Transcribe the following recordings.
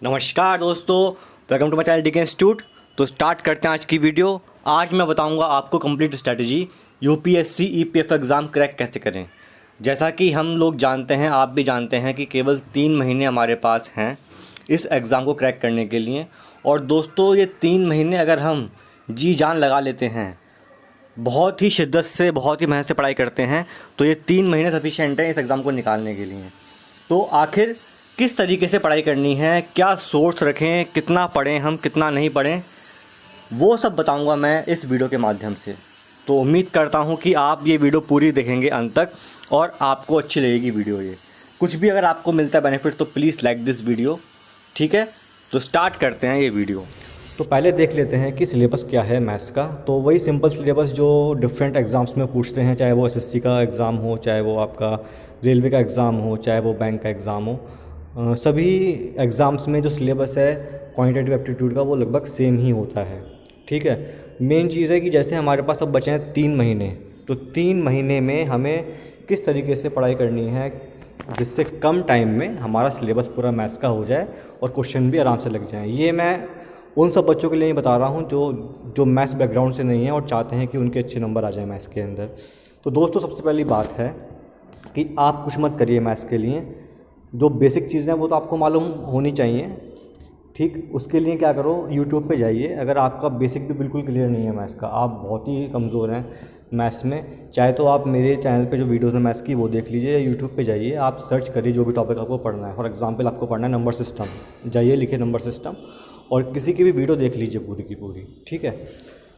नमस्कार दोस्तों, welcome to my channel DK institute. तो स्टार्ट करते हैं आज की वीडियो। आज मैं बताऊंगा आपको complete strategy UPSC EPF exam crack कैसे करें। जैसा कि हम लोग जानते हैं, आप भी जानते हैं कि केवल 3 महीने हमारे पास हैं इस एग्ज़ाम को क्रैक करने के लिए। और दोस्तों, ये 3 महीने अगर हम जी जान लगा लेते हैं, बहुत ही शिद्दत से, बहुत ही मेहनत से पढ़ाई करते हैं, तो ये 3 महीने सफिशिएंट हैं इस एग्ज़ाम को निकालने के लिए। तो आखिर किस तरीके से पढ़ाई करनी है, क्या सोर्स रखें, कितना पढ़ें हम, कितना नहीं पढ़ें, वो सब बताऊंगा मैं इस वीडियो के माध्यम से। तो उम्मीद करता हूं कि आप ये वीडियो पूरी देखेंगे अंत तक और आपको अच्छी लगेगी वीडियो। ये कुछ भी अगर आपको मिलता है बेनिफिट तो प्लीज़ लाइक दिस वीडियो, ठीक है। तो स्टार्ट करते हैं ये वीडियो। तो पहले देख लेते हैं कि सिलेबस क्या है मैथ्स का। तो वही सिंपल सिलेबस जो डिफरेंट एग्ज़ाम्स में पूछते हैं, चाहे वो एसएससी का एग्ज़ाम हो, चाहे वो आपका रेलवे का एग्ज़ाम हो, चाहे वो बैंक का एग्ज़ाम हो। सभी एग्ज़ाम्स में जो सिलेबस है क्वांटिटेटिव एप्टीट्यूड का वो लगभग सेम ही होता है, ठीक है। मेन चीज़ है कि जैसे हमारे पास अब बचे हैं 3 महीने, तो 3 महीने में हमें किस तरीके से पढ़ाई करनी है जिससे कम टाइम में हमारा सिलेबस पूरा मैथ्स का हो जाए और क्वेश्चन भी आराम से लग जाए। ये मैं उन सब बच्चों के लिए ही बता रहा हूँ जो मैथ्स बैकग्राउंड से नहीं है और चाहते हैं कि उनके अच्छे नंबर आ जाए मैथ्स के अंदर। तो दोस्तों, सबसे पहली बात है कि आप कुछ मत करिए मैथ्स के लिए। जो बेसिक चीज़ें हैं वो तो आपको मालूम होनी चाहिए, ठीक। उसके लिए क्या करो, यूट्यूब पे जाइए। अगर आपका बेसिक भी बिल्कुल क्लियर नहीं है मैथ्स का, आप बहुत ही कमज़ोर हैं मैथ्स में, चाहे तो आप मेरे चैनल पे जो वीडियोज़ हैं मैथ्स की वो देख लीजिए, या यूट्यूब पे जाइए, आप सर्च करिए जो भी टॉपिक आपको पढ़ना है। फॉर एग्जांपल आपको पढ़ना है नंबर सिस्टम, जाइए लिखिए नंबर सिस्टम और किसी की भी वीडियो देख लीजिए पूरी की पूरी, ठीक है।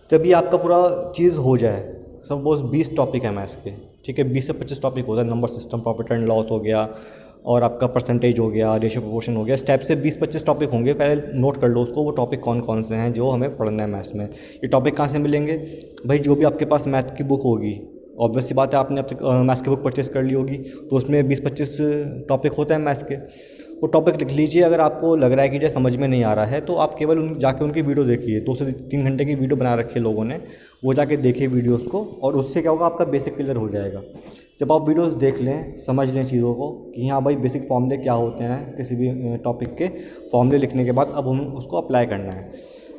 जब ये आपका पूरा चीज़ हो जाए, सपोज 20 टॉपिक है मैथ्स के, ठीक है, 20 से 25 टॉपिक होता है। Number system, profit and loss हो गया, और आपका परसेंटेज हो गया, रेशियो प्रोपोर्शन हो गया। इस टाइप से 20-25 टॉपिक होंगे। पहले नोट कर लो उसको, वो टॉपिक कौन कौन से हैं जो हमें पढ़ना है मैथ्स में। ये टॉपिक कहाँ से मिलेंगे भाई? जो भी आपके पास मैथ की बुक होगी, ऑब्वियस सी बात है, आपने अब तक मैथ्स की बुक परचेस कर ली होगी, तो उसमें 20-25 टॉपिक होते हैं मैथ्स के। वो टॉपिक लिख लीजिए। अगर आपको लग रहा है कि जो समझ में नहीं आ रहा है तो आप केवल जाके उनकी वीडियो देखिए। 2 से 3 घंटे की वीडियो बना रखी है लोगों ने, वो जाके देखिए वीडियोस को, और उससे क्या होगा, आपका बेसिक क्लियर हो जाएगा। जब आप वीडियोस देख लें, समझ लें चीज़ों को कि हाँ भाई बेसिक फॉर्मूले क्या होते हैं, किसी भी टॉपिक के फॉर्मूले लिखने के बाद अब हम उसको अप्लाई करना है।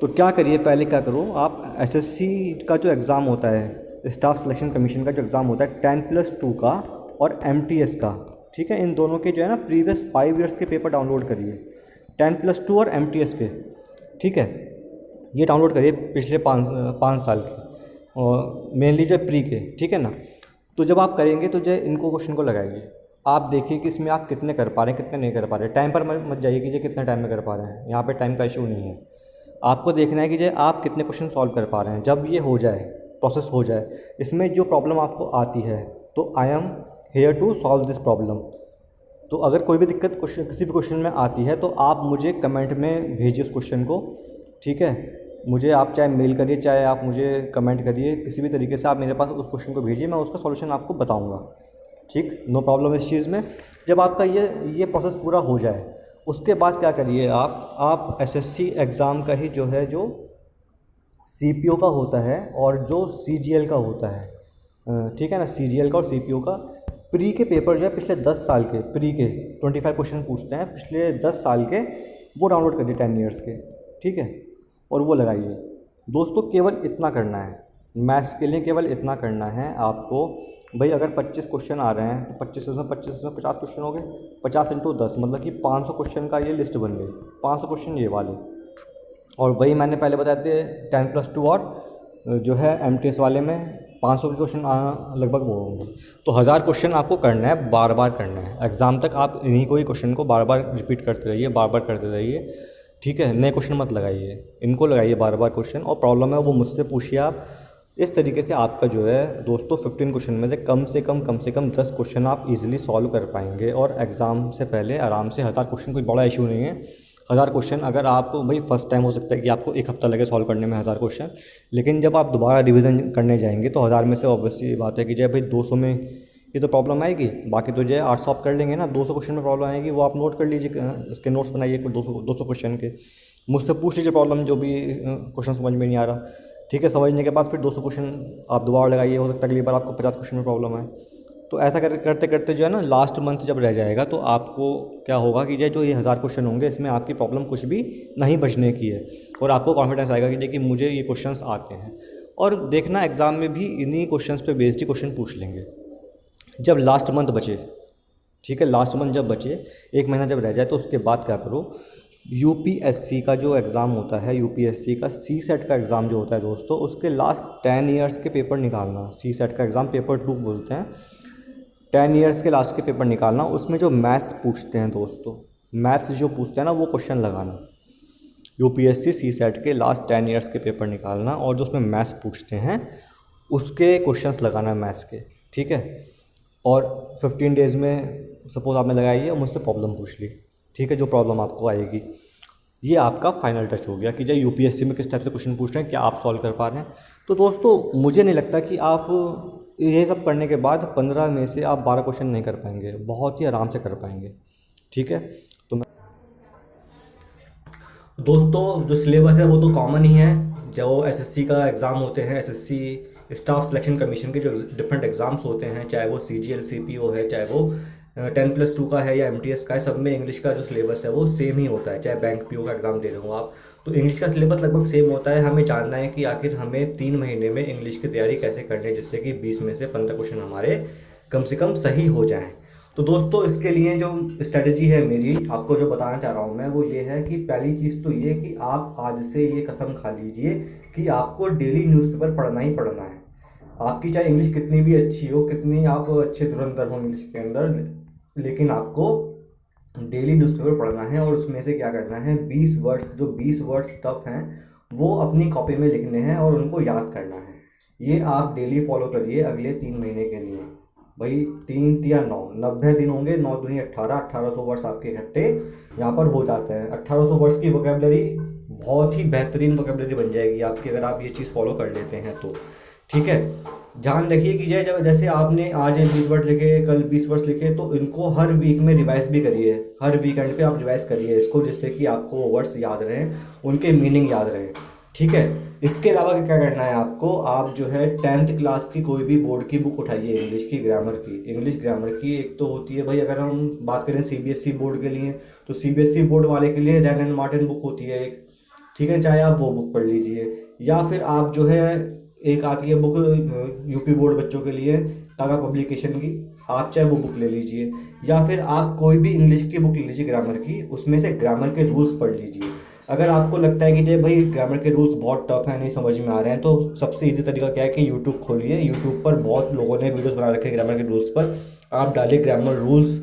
तो क्या करिए, पहले क्या करो आप, एसएससी का जो एग्ज़ाम होता है, स्टाफ सिलेक्शन कमीशन का जो एग्ज़ाम होता है 10+2 का और एमटीएस का, ठीक है, इन दोनों के जो है ना प्रीवियस 5 ईयर्स के पेपर डाउनलोड करिए, 10+2 और एमटीएस के, ठीक है। ये डाउनलोड करिए पिछले 5 साल के, और मेनली जो प्री के, ठीक है ना। तो जब आप करेंगे तो जो इनको क्वेश्चन को लगाइए, आप देखिए कि इसमें आप कितने कर पा रहे हैं, कितने नहीं कर पा रहे हैं। टाइम पर मत जाइए कि जो कितने टाइम में कर पा रहे हैं, यहाँ पे टाइम का इशू नहीं है। आपको देखना है कि जो आप कितने क्वेश्चन सॉल्व कर पा रहे हैं। जब ये हो जाए, प्रोसेस हो जाए, इसमें जो प्रॉब्लम आपको आती है, तो I am here to solve this problem. तो अगर कोई भी दिक्कत क्वेश्चन किसी भी क्वेश्चन में आती है तो आप मुझे कमेंट में भेजिए उस क्वेश्चन को, ठीक है। मुझे आप चाहे मेल करिए, चाहे आप मुझे कमेंट करिए, किसी भी तरीके से आप मेरे पास उस क्वेश्चन को भेजिए, मैं उसका सॉल्यूशन आपको बताऊंगा, ठीक। नो प्रॉब्लम इस चीज़ में। जब आपका ये प्रोसेस पूरा हो जाए, उसके बाद क्या करिए आप एसएससी एग्ज़ाम का ही जो है, जो सीपीओ का होता है और जो सीजीएल का होता है, ठीक है ना, सीजीएल का और सीपीओ का प्री के पेपर जो है पिछले 10 साल के, प्री के 25 क्वेश्चन पूछते हैं पिछले 10 साल के, वो डाउनलोड करिए 10 ईयर्स के, ठीक है, और वो लगाइए। दोस्तों, केवल इतना करना है मैथ्स के लिए, केवल इतना करना है आपको भाई। अगर 25 क्वेश्चन आ रहे हैं तो 25 में 50 क्वेश्चन हो गए, 50 × 10 मतलब कि 500 क्वेश्चन का ये लिस्ट बन गई, 500 क्वेश्चन ये वाले। और वही मैंने पहले बताए थे 10+2 और जो है एमटीएस वाले में 500 के क्वेश्चन लगभग वो होंगे। तो 1000 क्वेश्चन आपको करना है, बार बार करना है एग्ज़ाम तक। आप इन्हीं को ही क्वेश्चन को बार बार रिपीट करते रहिए, बार बार करते रहिए, ठीक है। नए क्वेश्चन मत लगाइए, इनको लगाइए बार बार क्वेश्चन। और प्रॉब्लम है वो मुझसे पूछिए आप। इस तरीके से आपका जो है दोस्तों 15 क्वेश्चन में से कम 10 क्वेश्चन आप इजीली सॉल्व कर पाएंगे। और एग्ज़ाम से पहले आराम से 1000 क्वेश्चन कोई बड़ा इशू नहीं है। 1000 क्वेश्चन अगर आप भाई फर्स्ट टाइम हो सकता है कि आपको 1 हफ्ता लगे सॉल्व करने में 1000 क्वेश्चन, लेकिन जब आप दोबारा रिवीजन करने जाएंगे तो 1000 में से ऑब्वियसली बात है कि जब भाई 200 में ये तो प्रॉब्लम आएगी, बाकी तो जो है 800 आप कर लेंगे ना। 200 क्वेश्चन में प्रॉब्लम आएगी, वो आप नोट कर लीजिए, इसके नोट्स बनाइए 200 क्वेश्चन के। मुझसे पूछ लीजिए प्रॉब्लम, जो भी क्वेश्चन समझ में नहीं आ रहा, ठीक है। समझने के बाद फिर 200 क्वेश्चन आप दोबारा लगाइए, हो सकता है अगली बार आपको 50 क्वेश्चन में प्रॉब्लम आए। तो ऐसा करते करते जो है ना लास्ट मंथ जब रह जाएगा तो आपको क्या होगा कि जो ये 1000 क्वेश्चन होंगे इसमें आपकी प्रॉब्लम कुछ भी नहीं बचने की है, और आपको कॉन्फिडेंस आएगा कि देखिए मुझे ये क्वेश्चंस आते हैं। और देखना एग्ज़ाम में भी इन्हीं क्वेश्चंस पे बेस्ड ही क्वेश्चन पूछ लेंगे जब लास्ट मंथ बचे। ठीक है, लास्ट मंथ जब बचे, एक महीना जब रह जाए, तो उसके बाद क्या करो, यूपीएससी का जो एग्ज़ाम होता है, यूपीएससी का सी सेट का एग्ज़ाम जो होता है दोस्तों, उसके लास्ट 10 ईयर्स के पेपर निकालना। सी सेट का एग्ज़ाम पेपर 2 बोलते हैं। 10 ईयर्स के लास्ट के पेपर निकालना, उसमें जो मैथ्स पूछते हैं दोस्तों, मैथ्स जो पूछते हैं ना वो क्वेश्चन लगाना। यूपीएससी सी सेट के लास्ट 10 ईयर्स के पेपर निकालना और जो उसमें मैथ्स पूछते हैं उसके क्वेश्चंस लगाना मैथ्स के। ठीक है, और 15 डेज़ में सपोज़ आपने लगाई है और मुझसे प्रॉब्लम पूछ ली। ठीक है, जो प्रॉब्लम आपको आएगी, ये आपका फाइनल टच हो गया कि जो यूपीएससी में किस टाइप से क्वेश्चन पूछ रहे हैं, क्या आप सॉल्व कर पा रहे हैं। तो दोस्तों मुझे नहीं लगता कि आप ये सब करने के बाद 15 में से आप 12 क्वेश्चन नहीं कर पाएंगे, बहुत ही आराम से कर पाएंगे। ठीक है, तो दोस्तों जो सिलेबस है वो तो कॉमन ही है। जो एसएससी का एग्ज़ाम होते हैं, एसएससी स्टाफ सिलेक्शन कमीशन के जो डिफरेंट एग्ज़ाम्स होते हैं, चाहे वो सीजीएल सीपीओ है, चाहे वो 10+2 का है या एमटीएस का है, सब में इंग्लिश का जो सिलेबस है वो सेम ही होता है। चाहे बैंक पीओ का एग्ज़ाम दे रहे हो आप, तो इंग्लिश का सिलेबस लगभग सेम होता है। हमें जानना है कि आखिर हमें 3 महीने में इंग्लिश की तैयारी कैसे करनी है, जिससे कि 20 में से 15 क्वेश्चन हमारे कम से कम सही हो जाएँ। तो दोस्तों इसके लिए जो स्ट्रेटजी है मेरी, आपको जो बताना चाह रहा हूँ मैं, वो ये है कि पहली चीज़ तो ये कि आप आज से ये कसम खा लीजिए कि आपको डेली न्यूज़पेपर पढ़ना ही पढ़ना है। आपकी चाहे इंग्लिश कितनी भी अच्छी हो, कितनी आप अच्छे धुरंधर हो इंग्लिश के अंदर, लेकिन आपको डेली न्यूज़पेपर पढ़ना है। और उसमें से क्या करना है, 20 वर्ड्स, जो 20 वर्ड्स टफ हैं वो अपनी कॉपी में लिखने हैं और उनको याद करना है। ये आप डेली फॉलो करिए अगले 3 महीने के लिए। भाई 3 या 9, 90 दिन होंगे, 9 दूनी 18, 1800 वर्ड्स आपके इकट्ठे यहाँ पर हो जाते हैं। 1800 वर्ड्स की वोकेबलरी बहुत ही बेहतरीन वोकेबलरी बन जाएगी आपकी, अगर आप ये चीज़ फॉलो कर लेते हैं तो। ठीक है, ध्यान रखिए कि जैसे आपने आज 20 वर्ड लिखे, कल 20 वर्ड्स लिखे, तो इनको हर वीक में रिवाइज भी करिए। हर वीकेंड पे आप रिवाइज करिए इसको, जिससे कि आपको वर्ड्स याद रहें, उनके मीनिंग याद रहें। ठीक है, इसके अलावा क्या करना है आपको, आप जो है 10th क्लास की कोई भी बोर्ड की बुक उठाइए इंग्लिश की, ग्रामर की। इंग्लिश ग्रामर की एक तो होती है भाई, अगर हम बात करें सीबीएसई बोर्ड के लिए, तो सीबीएसई बोर्ड वाले के लिए रैन एंड मार्टिन बुक होती है एक। ठीक है, चाहे आप वो बुक पढ़ लीजिए, या फिर आप जो है एक आती है बुक यूपी बोर्ड बच्चों के लिए, टागा पब्लिकेशन की, आप चाहे वो बुक ले लीजिए, या फिर आप कोई भी इंग्लिश की बुक ले लीजिए ग्रामर की, उसमें से ग्रामर के रूल्स पढ़ लीजिए। अगर आपको लगता है कि भाई ग्रामर के रूल्स बहुत टफ हैं, नहीं समझ में आ रहे हैं, तो सबसे इजी तरीका क्या है कि यूट्यूब खोलिए। यूट्यूब पर बहुत लोगों ने वीडियोस बना रखे हैं ग्रामर के रूल्स पर। आप डालिए grammar rules,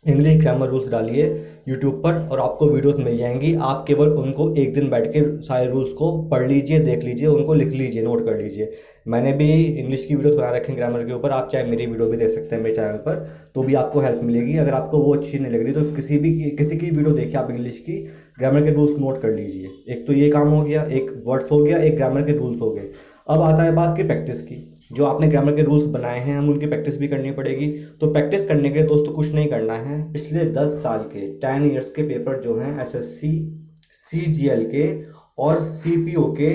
English grammar rules डालिए यूट्यूब पर और आपको वीडियोस मिल जाएंगी। आप केवल उनको एक दिन बैठ के सारे रूल्स को पढ़ लीजिए, देख लीजिए, उनको लिख लीजिए, नोट कर लीजिए। मैंने भी इंग्लिश की वीडियोस बना रखे हैं ग्रामर के ऊपर, आप चाहे मेरी वीडियो भी देख सकते हैं मेरे चैनल पर, तो भी आपको हेल्प मिलेगी। अगर आपको वो अच्छी नहीं लग रही तो किसी की वीडियो देखिए आप इंग्लिश की, ग्रामर के रूल्स नोट कर लीजिए। एक तो ये काम हो गया, एक वर्ड्स हो गया, एक ग्रामर के रूल्स हो गए। अब आता है बात की प्रैक्टिस की। जो आपने ग्रामर के रूल्स बनाए हैं, हम उनकी प्रैक्टिस भी करनी पड़ेगी। तो प्रैक्टिस करने के लिए दोस्तों कुछ नहीं करना है, पिछले 10 साल के 10 ईयर्स के पेपर जो हैं एसएससी, सीजीएल के और सीपीओ के,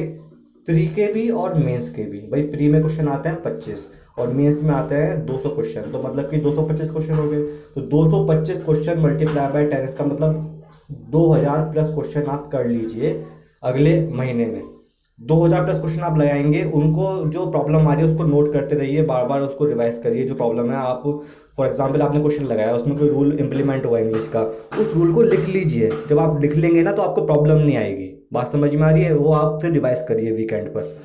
प्री के भी और मेंस के भी। भाई प्री में क्वेश्चन आते हैं 25 और मेंस में आते हैं 200 क्वेश्चन, तो मतलब कि 225 क्वेश्चन हो गए। तो 225 क्वेश्चन मल्टीप्लाई बाय 10, इसका मतलब 2000 प्लस क्वेश्चन आप कर लीजिए अगले महीने में। 2000 प्लस क्वेश्चन आप लगाएंगे, उनको जो प्रॉब्लम आ रही है उसको नोट करते रहिए, बार बार उसको रिवाइज करिए। जो प्रॉब्लम है, आप फॉर एग्जांपल आपने क्वेश्चन लगाया, उसमें कोई रूल इंप्लीमेंट हुआ इंग्लिश का, उस रूल को लिख लीजिए। जब आप लिख लेंगे ना तो आपको प्रॉब्लम नहीं आएगी। बात समझ में आ रही है? वो आप फिर रिवाइज करिए वीकेंड पर।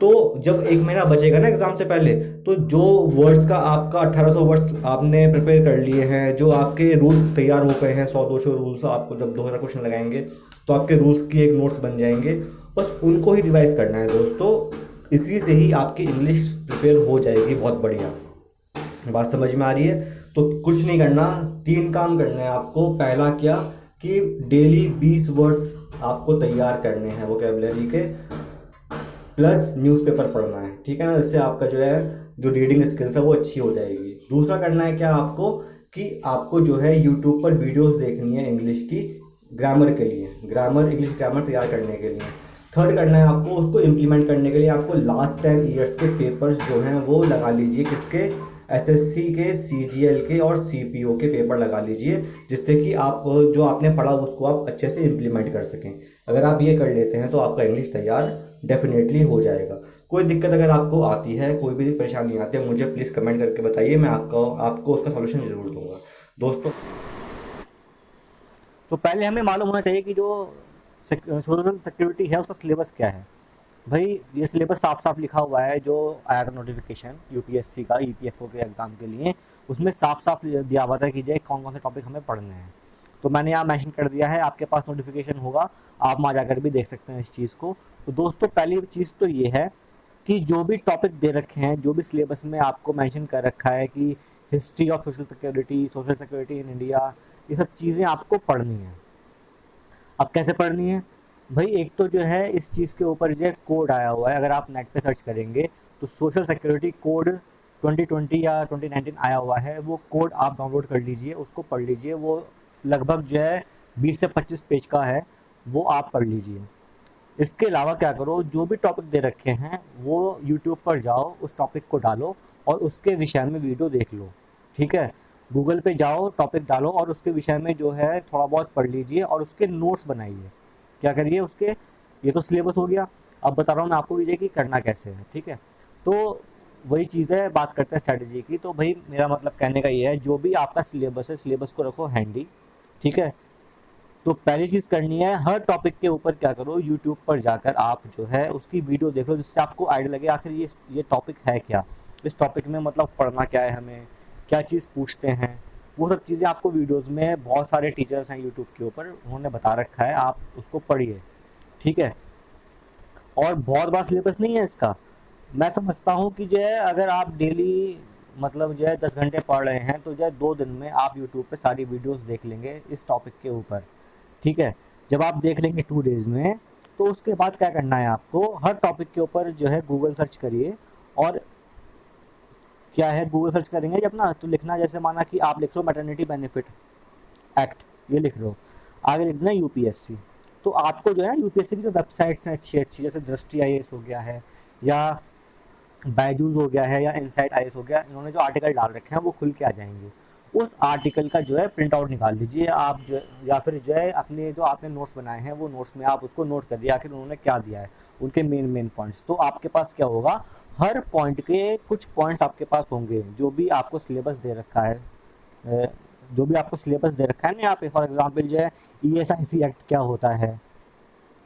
तो जब एक महीना बचेगा ना एग्जाम से पहले, तो जो वर्ड्स का आपका 1800 वर्ड्स आपने प्रिपेयर कर लिए हैं, जो आपके रूल्स तैयार हो गए हैं, 100-200 रूल्स, आपको जब 2000 क्वेश्चन लगाएंगे तो आपके रूल्स की एक नोट्स बन जाएंगे, बस उनको ही रिवाइज करना है दोस्तों। इसी से ही आपकी इंग्लिश प्रिपेयर हो जाएगी बहुत बढ़िया। बात समझ में आ रही है? तो कुछ नहीं करना, 3 काम करने हैं आपको। पहला क्या कि डेली 20 वर्ड्स आपको तैयार करने हैं वोकैबुलरी के, प्लस न्यूज़पेपर पढ़ना है। ठीक है ना, इससे आपका जो रीडिंग स्किल्स है वो अच्छी हो जाएगी। दूसरा करना है क्या आपको कि आपको जो है यूट्यूब पर वीडियोस देखनी है इंग्लिश की ग्रामर के लिए, इंग्लिश ग्रामर तैयार करने के लिए। थर्ड करना है आपको उसको इम्प्लीमेंट करने के लिए आपको लास्ट 10 ईयर्स के पेपर्स जो हैं वो लगा लीजिए, किसके, एसएससी के, सीजीएल के और सीपीओ के पेपर लगा लीजिए, जिससे कि आप जो आपने पढ़ा उसको आप अच्छे से इम्प्लीमेंट कर सकें। अगर आप ये कर लेते हैं तो आपका इंग्लिश तैयार डेफिनेटली हो जाएगा। कोई दिक्कत अगर आपको आती है, कोई भी परेशानी आती है, मुझे प्लीज़ कमेंट करके बताइए, मैं आपको उसका सॉल्यूशन ज़रूर दूंगा दोस्तों। तो पहले हमें मालूम होना चाहिए कि जो सोशल सिक्योरिटी है उसका सिलेबस क्या है। भाई ये सिलेबस साफ साफ लिखा हुआ है, जो आया था नोटिफिकेशन यूपीएससी का ईपीएफओ के एग्ज़ाम के लिए, उसमें साफ साफ दिया हुआ था कि जो कौन कौन से टॉपिक हमें पढ़ने हैं। तो मैंने यहाँ मेंशन कर दिया है, आपके पास नोटिफिकेशन होगा, आप वहाँ जाकर भी देख सकते हैं इस चीज़ को। तो दोस्तों पहली चीज़ तो ये है कि जो भी टॉपिक दे रखे हैं, जो भी सिलेबस में आपको मेंशन कर रखा है कि history of social security in India, ये सब चीज़ें आपको पढ़नी है। अब कैसे पढ़नी है भाई, एक तो जो है इस चीज़ के ऊपर जो है कोड आया हुआ है, अगर आप नेट पे सर्च करेंगे तो सोशल सिक्योरिटी कोड 2020 या 2019 आया हुआ है, वो कोड आप डाउनलोड कर लीजिए, उसको पढ़ लीजिए। वो लगभग जो है 20 से 25 पेज का है, वो आप पढ़ लीजिए। इसके अलावा क्या करो, जो भी टॉपिक दे रखे हैं वो यूट्यूब पर जाओ, उस टॉपिक को डालो और उसके विषय में वीडियो देख लो। ठीक है, गूगल पे जाओ, टॉपिक डालो और उसके विषय में जो है थोड़ा बहुत पढ़ लीजिए और उसके नोट्स बनाइए। क्या करिए उसके, ये तो सिलेबस हो गया। अब बता रहा हूँ मैं आपको विजय कि करना कैसे है। ठीक है, तो वही चीज़ है, बात करते हैं स्ट्रैटेजी की। तो भाई मेरा मतलब कहने का ये है, जो भी आपका सिलेबस है, सिलेबस को रखो हैंडी। ठीक है, तो पहली चीज़ करनी है, हर टॉपिक के ऊपर क्या करो, यूट्यूब पर जाकर आप जो है उसकी वीडियो देखो, जिससे आपको आइडिया लगे आखिर ये टॉपिक है क्या, इस टॉपिक में मतलब पढ़ना क्या है, हमें क्या चीज़ पूछते हैं। वो सब चीज़ें आपको वीडियोस में, बहुत सारे टीचर्स हैं यूट्यूब के ऊपर, उन्होंने बता रखा है, आप उसको पढ़िए। ठीक है, और बहुत बड़ा सिलेबस नहीं है इसका। मैं समझता हूँ कि जो है अगर आप डेली मतलब जो है 10 घंटे पढ़ रहे हैं, तो जो है 2 दिन में आप यूट्यूब पे सारी वीडियोस देख लेंगे इस टॉपिक के ऊपर। ठीक है, जब आप देख लेंगे 2 डेज़ में, तो उसके बाद क्या करना है आपको, हर टॉपिक के ऊपर जो है गूगल सर्च करिए। और क्या है, गूगल सर्च करेंगे जब ना, तो लिखना, जैसे माना कि आप लिख रहे हो मैटरनिटी बेनिफिट एक्ट, ये लिख रहे हो, आगे लिखना है यूपीएससी। तो आपको जो है यूपीएससी की जो वेबसाइट्स हैं अच्छी अच्छी, जैसे दृष्टि आईएएस हो गया है, या बायजूस हो गया है, या इनसाइट आईएएस हो गया, इन्होंने जो आर्टिकल डाल रखे हैं वो खुल के आ जाएंगे। उस आर्टिकल का जो है प्रिंट आउट निकाल लीजिए आप, जो या फिर जो है अपने जो आपने नोट्स बनाए हैं वो नोट्स में आप उसको नोट कर दिया आखिर उन्होंने क्या दिया है, उनके मेन पॉइंट्स। तो आपके पास क्या होगा, हर पॉइंट के कुछ पॉइंट्स आपके पास होंगे, जो भी आपको सिलेबस दे रखा है, जो भी आपको सिलेबस दे रखा है ना यहाँ पे। फॉर एग्जांपल जो है ईएसआईसी एक्ट क्या होता है,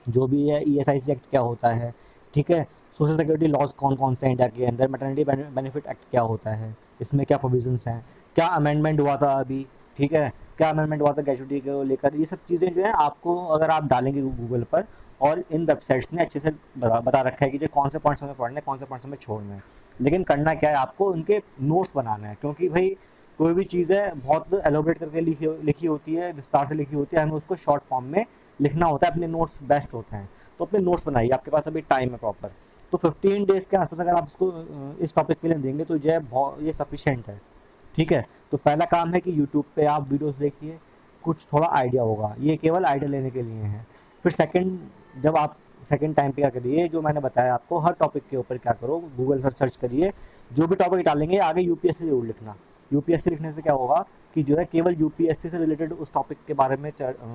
जो भी है ईएसआईसी एक्ट क्या होता है। ठीक है, सोशल सिक्योरिटी लॉज कौन कौन से हैं इंडिया के अंदर, मैटरनिटी बेनिफिट एक्ट क्या होता है, इसमें क्या प्रोविजंस हैं, क्या अमेंडमेंट हुआ था अभी। ठीक है, क्या अमेंडमेंट हुआ था ग्रेजुटी को लेकर, ये सब चीज़ें जो है आपको अगर आप डालेंगे गूगल पर, और इन वेबसाइट्स ने अच्छे से बता रखा है कि जो कौन से पॉइंट्स हमें पढ़ने हैं, कौन से पॉइंट्स हमें छोड़ने हैं। लेकिन करना क्या है, आपको उनके नोट्स बनाना है, क्योंकि भाई कोई भी चीज़ है बहुत एलोबरेट करके लिखी होती है, विस्तार से लिखी होती है, हमें उसको शॉर्ट फॉर्म में लिखना होता है, अपने नोट्स बेस्ट होते हैं। तो अपने नोट्स बनाइए, आपके पास अभी टाइम है प्रॉपर। तो 15 डेज़ के आसपास अगर आप इसको इस टॉपिक के लिए देंगे तो जो है बहुत ये सफिशेंट है। ठीक है, तो पहला काम है कि यूट्यूब पे आप वीडियोस देखिए, कुछ थोड़ा आइडिया होगा, ये केवल आइडिया लेने के लिए है। फिर सेकंड, जब आप सेकंड टाइम पे क्या करिए, जो मैंने बताया आपको, हर टॉपिक के ऊपर क्या करो, गूगल सर्च करिए, जो भी टॉपिक डालेंगे आगे यूपीएससी जरूर लिखना। यूपीएससी लिखने से क्या होगा कि जो है केवल यूपीएससी से रिलेटेड उस टॉपिक के बारे में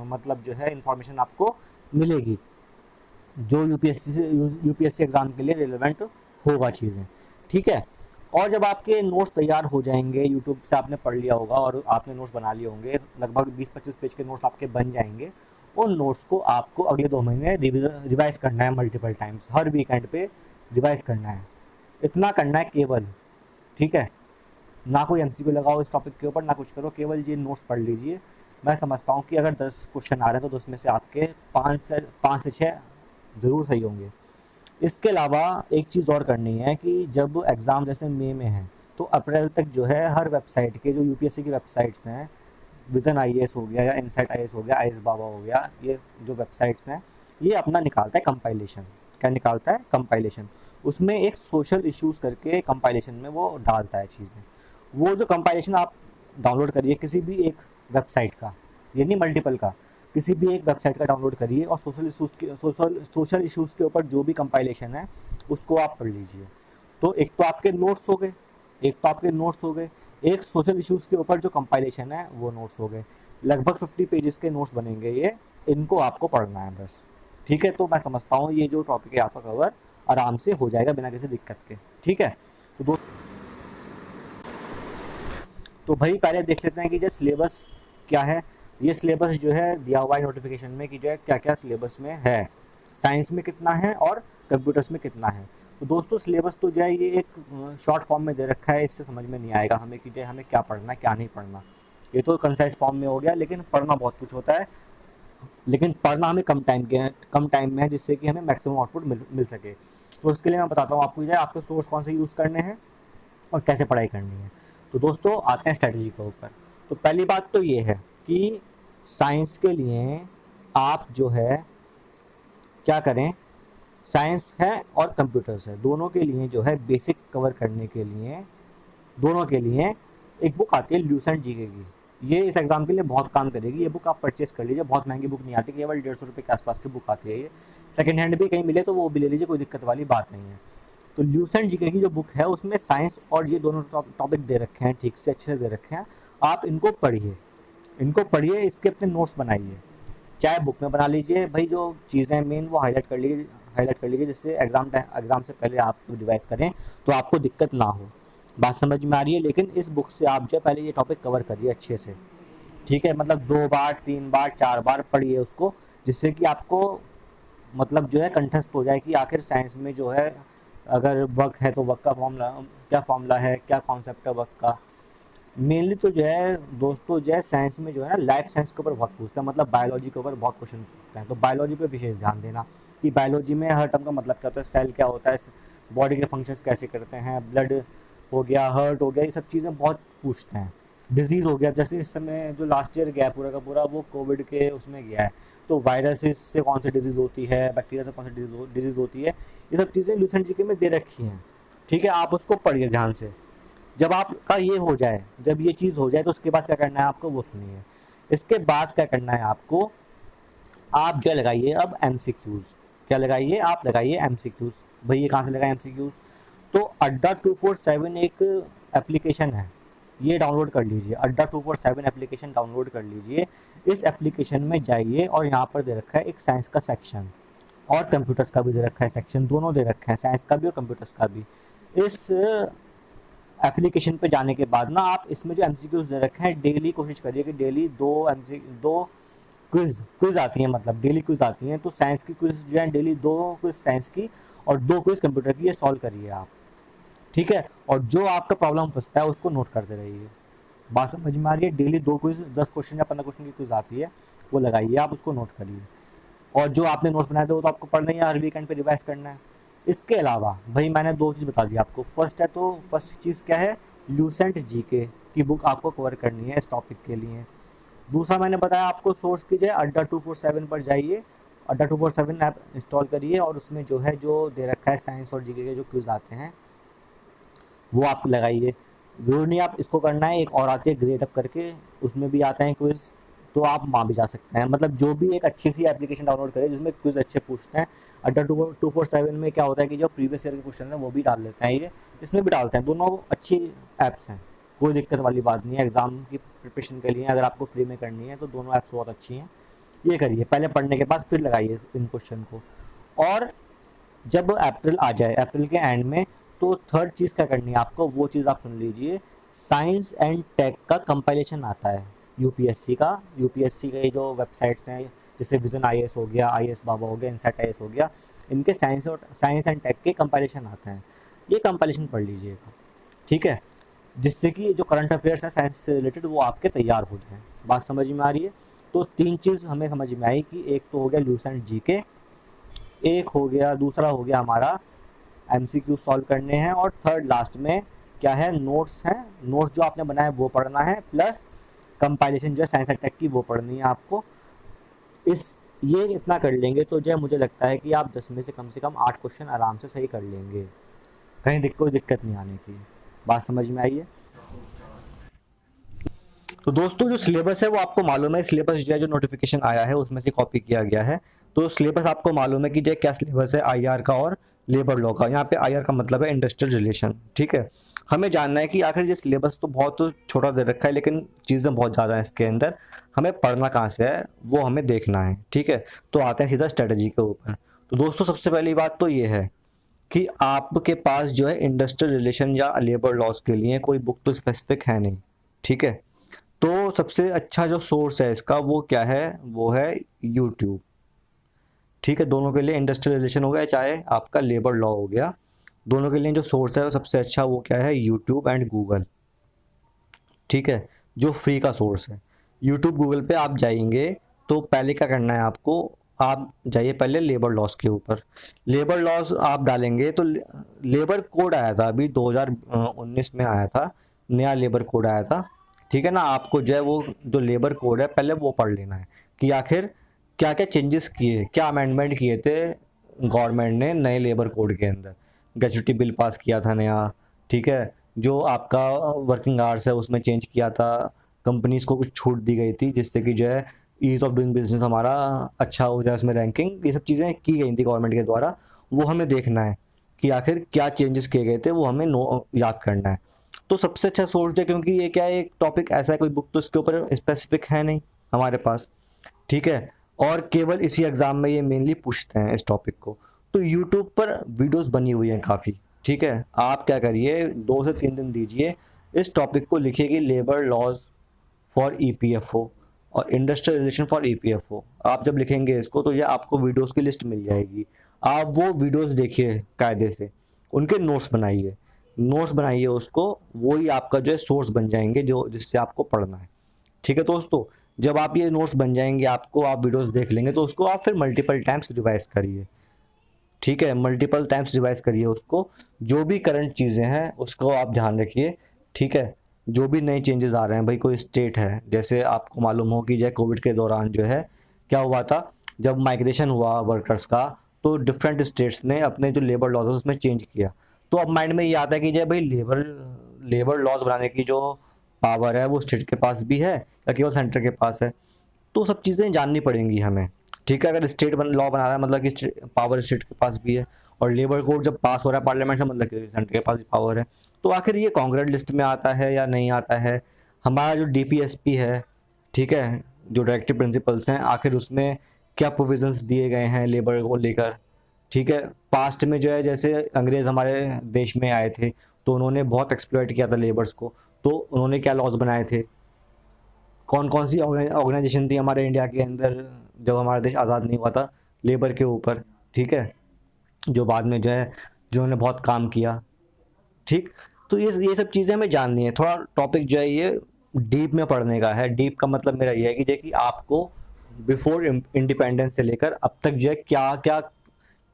मतलब जो है इंफॉर्मेशन आपको मिलेगी, जो यूपीएससी एग्ज़ाम के लिए रिलेवेंट होगा चीज़ें। ठीक है, और जब आपके नोट्स तैयार हो जाएंगे, यूट्यूब से आपने पढ़ लिया होगा और आपने नोट्स बना लिए होंगे, लगभग 20-25 पेज के नोट्स आपके बन जाएंगे। उन नोट्स को आपको अगले 2 महीने रिवाइज करना है, मल्टीपल टाइम्स, हर वीकेंड पे रिवाइज करना है। इतना करना है केवल। ठीक है, ना कोई एमसीक्यू लगाओ इस टॉपिक के ऊपर, ना कुछ करो, केवल ये नोट्स पढ़ लीजिए। मैं समझता हूँ कि अगर 10 क्वेश्चन आ रहे हैं तो 10 में से आपके 5 से 6 ज़रूर सही होंगे। इसके अलावा एक चीज़ और करनी है कि जब एग्ज़ाम जैसे मई में है, तो अप्रैल तक जो है हर वेबसाइट के, जो यूपीएससी की वेबसाइट्स हैं, विज़न आईएएस हो गया या इनसाइट आईएएस हो गया, आईएएस बाबा हो गया, ये जो वेबसाइट्स हैं, ये अपना निकालता है कंपाइलेशन। क्या निकालता है? कंपाइलेशन। उसमें एक सोशल इश्यूज़ करके कंपाइलेशन में वो डालता है चीज़ें। वो जो कंपाइलेशन आप डाउनलोड करिए किसी भी एक वेबसाइट का, ये नहीं मल्टीपल का, किसी भी एक वेबसाइट का डाउनलोड करिए और सोशल इश्यूज़ के ऊपर जो भी कंपाइलेशन है उसको आप पढ़ लीजिए। तो एक तो आपके नोट्स हो गए, एक तो आपके नोट्स हो गए, एक सोशल इश्यूज के ऊपर जो कंपाइलेशन है वो नोट्स हो गए। लगभग 50 पेजेस के नोट्स बनेंगे ये, इनको आपको पढ़ना है बस। ठीक है, तो मैं समझता हूँ ये जो टॉपिक है आपका कवर आराम से हो जाएगा बिना किसी दिक्कत के। ठीक है, तो भाई पहले देख लेते हैं कि जो सिलेबस क्या है। ये सिलेबस जो है दिया हुआ है नोटिफिकेशन में कि जो है क्या क्या सिलेबस में है, साइंस में कितना है और कंप्यूटर्स में कितना है। तो दोस्तों सिलेबस तो जो है ये एक शॉर्ट फॉर्म में दे रखा है, इससे समझ में नहीं आएगा हमें कि जो है हमें क्या पढ़ना है क्या नहीं पढ़ना। ये तो कंसाइज फॉर्म में हो गया, लेकिन पढ़ना बहुत कुछ होता है, लेकिन पढ़ना हमें कम टाइम में है, जिससे कि हमें मैक्सिमम आउटपुट मिल सके। तो उसके लिए मैं बताता हूँ आपको जो है आपके सोर्स कौन से यूज़ करने हैं और कैसे पढ़ाई करनी है। तो दोस्तों आते हैं स्ट्रैटेजी के ऊपर। तो पहली बात तो ये है कि साइंस के लिए आप जो है क्या करें, साइंस है और कंप्यूटर्स है, दोनों के लिए जो है बेसिक कवर करने के लिए दोनों के लिए एक बुक आती है ल्यूसेंट जीके की। ये इस एग्ज़ाम के लिए बहुत काम करेगी। ये बुक आप परचेस कर लीजिए, बहुत महंगी बुक नहीं आती, केवल 150 रुपये के आसपास की बुक आती है ये। सेकंड हैंड भी कहीं मिले तो वो भी ले लीजिए, कोई दिक्कत वाली बात नहीं है। तो ल्यूसेंट जीके की जो बुक है उसमें साइंस और ये दोनों टॉपिक दे रखे हैं, ठीक से अच्छे से दे रखे हैं। आप इनको पढ़िए, इसके अपने नोट्स बनाइए, चाहे बुक में बना लीजिए भाई, जो चीज़ें मेन वो हाईलाइट कर लीजिए जिससे एग्ज़ाम से पहले आप रिवाइज करें तो आपको दिक्कत ना हो। बात समझ में आ रही है? लेकिन इस बुक से आप जो पहले ये टॉपिक कवर करिए अच्छे से। ठीक है, मतलब 2 बार 3 बार 4 बार पढ़िए उसको, जिससे कि आपको मतलब जो है कंठस्थ हो जाए कि आखिर साइंस में जो है अगर वर्क है तो वर्क का फॉर्मूला है, क्या कॉन्सेप्ट है वर्क का। मेनली तो जो है दोस्तों जो है साइंस में जो है ना लाइफ साइंस के ऊपर बहुत पूछता है, मतलब बायोलॉजी के ऊपर बहुत क्वेश्चन पूछता है। तो बायोलॉजी पे विशेष ध्यान देना कि बायोलॉजी में हर टर्म का मतलब क्या होता है, सेल क्या होता है, बॉडी के फंक्शंस कैसे करते हैं, ब्लड हो गया, हार्ट हो गया, ये सब चीज़ें बहुत पूछते हैं। डिजीज़ हो गया, जैसे इस समय जो लास्ट ईयर गया पूरा का पूरा वो कोविड के उसमें गया है, तो वायरसेस से कौन सी डिजीज़ होती है, बैक्टीरिया से कौन सी डिजीज़ होती है, ये सब चीज़ें ल्यूसेंट जीके में दे रखी हैं। ठीक है, आप उसको पढ़िए ध्यान से। जब आपका ये हो जाए, जब ये चीज़ हो जाए तो उसके बाद क्या करना है आपको वो सुनिए। इसके बाद क्या करना है आपको, आप जो लगाइए अब MCQs। क्या लगाइए? आप लगाइए MCQs। भाई ये कहाँ से लगाए MCQs? तो अड्डा 247 एक एप्लीकेशन है, ये डाउनलोड कर लीजिए। अड्डा 247 एप्लीकेशन डाउनलोड कर लीजिए। इस एप्लीकेशन में जाइए और यहाँ पर दे रखा है एक साइंस का सेक्शन और कंप्यूटर्स का भी दे रखा है सेक्शन, दोनों दे रखे हैं, साइंस का भी और कंप्यूटर्स का भी। इस एप्लीकेशन पे जाने के बाद ना आप इसमें जो MCQs दे रखे हैं डेली कोशिश करिए कि डेली दो क्विज आती हैं, मतलब डेली क्विज आती हैं। तो साइंस की क्विज जो है डेली 2 क्विज साइंस की और 2 क्विज कंप्यूटर की, ये सॉल्व करिए आप। ठीक है, और जो आपका प्रॉब्लम फंसता है उसको नोट करते रहिए। बात समझ में आ रही है? डेली 2 क्विज 10 क्वेश्चन या 15 क्वेश्चन की क्विज आती है, वो लगाइए आप, उसको नोट करिए। और जो आपने नोट्स बनाए थे वो तो आपको पढ़ना ही है, हर वीकेंड पे रिवाइज करना है। इसके अलावा भाई मैंने 2 चीज़ बता दी आपको। फर्स्ट चीज़ क्या है, ल्यूसेंट जीके की बुक आपको कवर करनी है इस टॉपिक के लिए। दूसरा मैंने बताया आपको सोर्स कीजिए, अड्डा 247 पर जाइए, अड्डा 247 ऐप इंस्टॉल करिए और उसमें जो है जो दे रखा है साइंस और जीके के जो क्विज आते हैं वो आप लगाइए। ज़रूर नहीं आप इसको करना है, एक और आती है ग्रेड अप करके, उसमें भी आते हैं क्विज़, तो आप वहाँ भी जा सकते हैं। मतलब जो भी एक अच्छी सी एप्लीकेशन डाउनलोड करें जिसमें क्विज़ अच्छे पूछते हैं। अड्डा 247 में क्या होता है कि जो प्रीवियस ईयर के क्वेश्चन है वो भी डाल लेते हैं, ये इसमें भी डालते हैं। दोनों अच्छी ऐप्स हैं, कोई दिक्कत वाली बात नहीं है। एग्ज़ाम की प्रिपरेशन के लिए अगर आपको फ्री में करनी है तो दोनों ऐप्स बहुत अच्छी हैं, ये करिए। पहले पढ़ने के बाद फिर लगाइए इन क्वेश्चन को। और जब अप्रैल आ जाए, अप्रैल के एंड में, तो थर्ड चीज़ क्या करनी है आपको, वो चीज़ आप सुन लीजिए। साइंस एंड टेक का कंपाइलेशन आता है यूपीएससी के जो वेबसाइट्स हैं, जैसे विजन IAS हो गया, IAS बाबा हो गया, इनसाइट IAS हो गया, इनके साइंस एंड टेक के कंपाइलेशन आते हैं। ये कंपाइलेशन पढ़ लीजिएगा, ठीक है, जिससे कि जो करंट अफेयर्स हैं साइंस से रिलेटेड वो आपके तैयार हो जाएँ। बात समझ में आ रही है? तो 3 चीज़ हमें समझ में आई कि एक तो हो गया ल्यूसेंट जीके, एक हो गया, दूसरा हो गया हमारा MCQ सॉल्व करने हैं, और थर्ड लास्ट में क्या है, नोट्स हैं। नोट्स जो आपने बनाए वो पढ़ना है, प्लस कंपाइलेशन जो है साइंस एंड टेक की वो पढ़नी है आपको। ये इतना कर लेंगे तो जो है मुझे लगता है कि आप 10 में से कम 8 क्वेश्चन आराम से सही कर लेंगे, कहीं कोई दिक्कत नहीं आने की। बात समझ में आई है? तो दोस्तों जो सिलेबस है वो आपको मालूम है, सिलेबस जो है जो नोटिफिकेशन आया है उसमें से कॉपी किया गया है। तो सिलेबस आपको मालूम है कि जो क्या सिलेबस है IR का और लेबर लॉ का। यहाँ पे आईआर का मतलब है इंडस्ट्रियल रिलेशन। ठीक है, हमें जानना है कि आखिर ये सिलेबस तो बहुत छोटा दे रखा है लेकिन चीज़ें बहुत ज़्यादा हैं इसके अंदर, हमें पढ़ना कहाँ से है वो हमें देखना है। ठीक है, तो आते हैं सीधा स्ट्रेटजी के ऊपर। तो दोस्तों सबसे पहली बात तो ये है कि आपके पास जो है इंडस्ट्रियल रिलेशन या लेबर लॉज के लिए कोई बुक तो स्पेसिफिक है नहीं। ठीक है, तो सबसे अच्छा जो सोर्स है इसका वो क्या है, वो है यूट्यूब। ठीक है, दोनों के लिए इंडस्ट्रियल रिलेशन हो गया चाहे आपका लेबर लॉ हो गया, दोनों के लिए जो सोर्स है वो सबसे अच्छा वो क्या है, यूट्यूब एंड गूगल। ठीक है, जो फ्री का सोर्स है। यूट्यूब गूगल पे आप जाएंगे तो पहले क्या करना है आपको, आप जाइए पहले लेबर लॉस के ऊपर। लेबर लॉस आप डालेंगे तो लेबर कोड आया था अभी 2019 में आया था, नया लेबर कोड आया था। ठीक है ना, आपको जो है वो जो लेबर कोड है पहले वो पढ़ लेना है कि आखिर क्या क्या चेंजेस किए, क्या अमेंडमेंट किए थे गवर्नमेंट ने नए लेबर कोड के अंदर। ग्रेच्युटी बिल पास किया था नया। ठीक है, जो आपका वर्किंग आवर्स है उसमें चेंज किया था, कंपनीज को कुछ छूट दी गई थी जिससे कि जो है ईज ऑफ डूइंग बिजनेस हमारा अच्छा हो जाए, उसमें रैंकिंग, ये सब चीज़ें की गई थी गवर्नमेंट के द्वारा। वो हमें देखना है कि आखिर क्या चेंजेस किए गए थे, वो हमें याद करना है। तो सबसे अच्छा सोर्स है, क्योंकि ये क्या है, एक टॉपिक ऐसा है, कोई बुक तो इसके ऊपर स्पेसिफिक है नहीं हमारे पास। ठीक है, और केवल इसी एग्ज़ाम में ये मेनली पूछते हैं इस टॉपिक को। तो यूट्यूब पर वीडियोस बनी हुई हैं काफ़ी। ठीक है, आप क्या करिए 2 से 3 दिन दीजिए, इस टॉपिक को लिखिए कि लेबर लॉज फॉर ईपीएफओ और इंडस्ट्रियल रिलेशन फॉर ईपीएफओ। आप जब लिखेंगे इसको तो ये आपको वीडियोस की लिस्ट मिल जाएगी। आप वो वीडियोस देखिए कायदे से, उनके नोट्स बनाइए, नोट्स बनाइए उसको, वो ही आपका जो है सोर्स बन जाएंगे जो जिससे आपको पढ़ना है। ठीक है दोस्तों, जब आप ये नोट्स बन जाएंगे आपको, आप वीडियोस देख लेंगे तो उसको आप फिर मल्टीपल टाइम्स रिवाइज करिए। ठीक है, मल्टीपल टाइम्स रिवाइज करिए उसको, जो भी करंट चीज़ें हैं उसको आप ध्यान रखिए। ठीक है, जो भी नए चेंजेस आ रहे हैं, भाई कोई स्टेट है, जैसे आपको मालूम हो कि जो कोविड के दौरान जो है क्या हुआ था, जब माइग्रेशन हुआ वर्कर्स का तो डिफरेंट स्टेट्स ने अपने जो लेबर लॉज उसमें चेंज किया। तो अब माइंड में ये आता है कि जो भाई लेबर लॉज बनाने की जो पावर है वो स्टेट के पास भी है या केवल सेंटर के पास है। तो सब चीज़ें जाननी पड़ेंगी हमें। ठीक है, अगर स्टेट लॉ बना रहा है मतलब कि पावर स्टेट के पास भी है, और लेबर कोड जब पास हो रहा है पार्लियामेंट से मतलब कि सेंटर के पास भी पावर है। तो आखिर ये कांग्रेस लिस्ट में आता है या नहीं आता है, हमारा जो डीपीएसपी है, ठीक है, जो डायरेक्टिव प्रिंसिपल्स हैं, आखिर उसमें क्या प्रोविजंस दिए गए हैं लेबर को लेकर। ठीक है, पास्ट में जो है जैसे अंग्रेज़ हमारे देश में आए थे तो उन्होंने बहुत एक्सप्लॉइट किया था लेबर्स को, तो उन्होंने क्या लॉज बनाए थे, कौन कौन सी ऑर्गेनाइजेशन थी हमारे इंडिया के अंदर जब हमारा देश आज़ाद नहीं हुआ था लेबर के ऊपर। ठीक है, जो बाद में जो है जिन्होंने बहुत काम किया। ठीक, तो ये सब चीज़ें हमें जाननी है। थोड़ा टॉपिक जो है ये डीप में पढ़ने का है। डीप का मतलब मेरा ये है कि देखिए आपको बिफोर इंडिपेंडेंस से लेकर अब तक जो है क्या क्या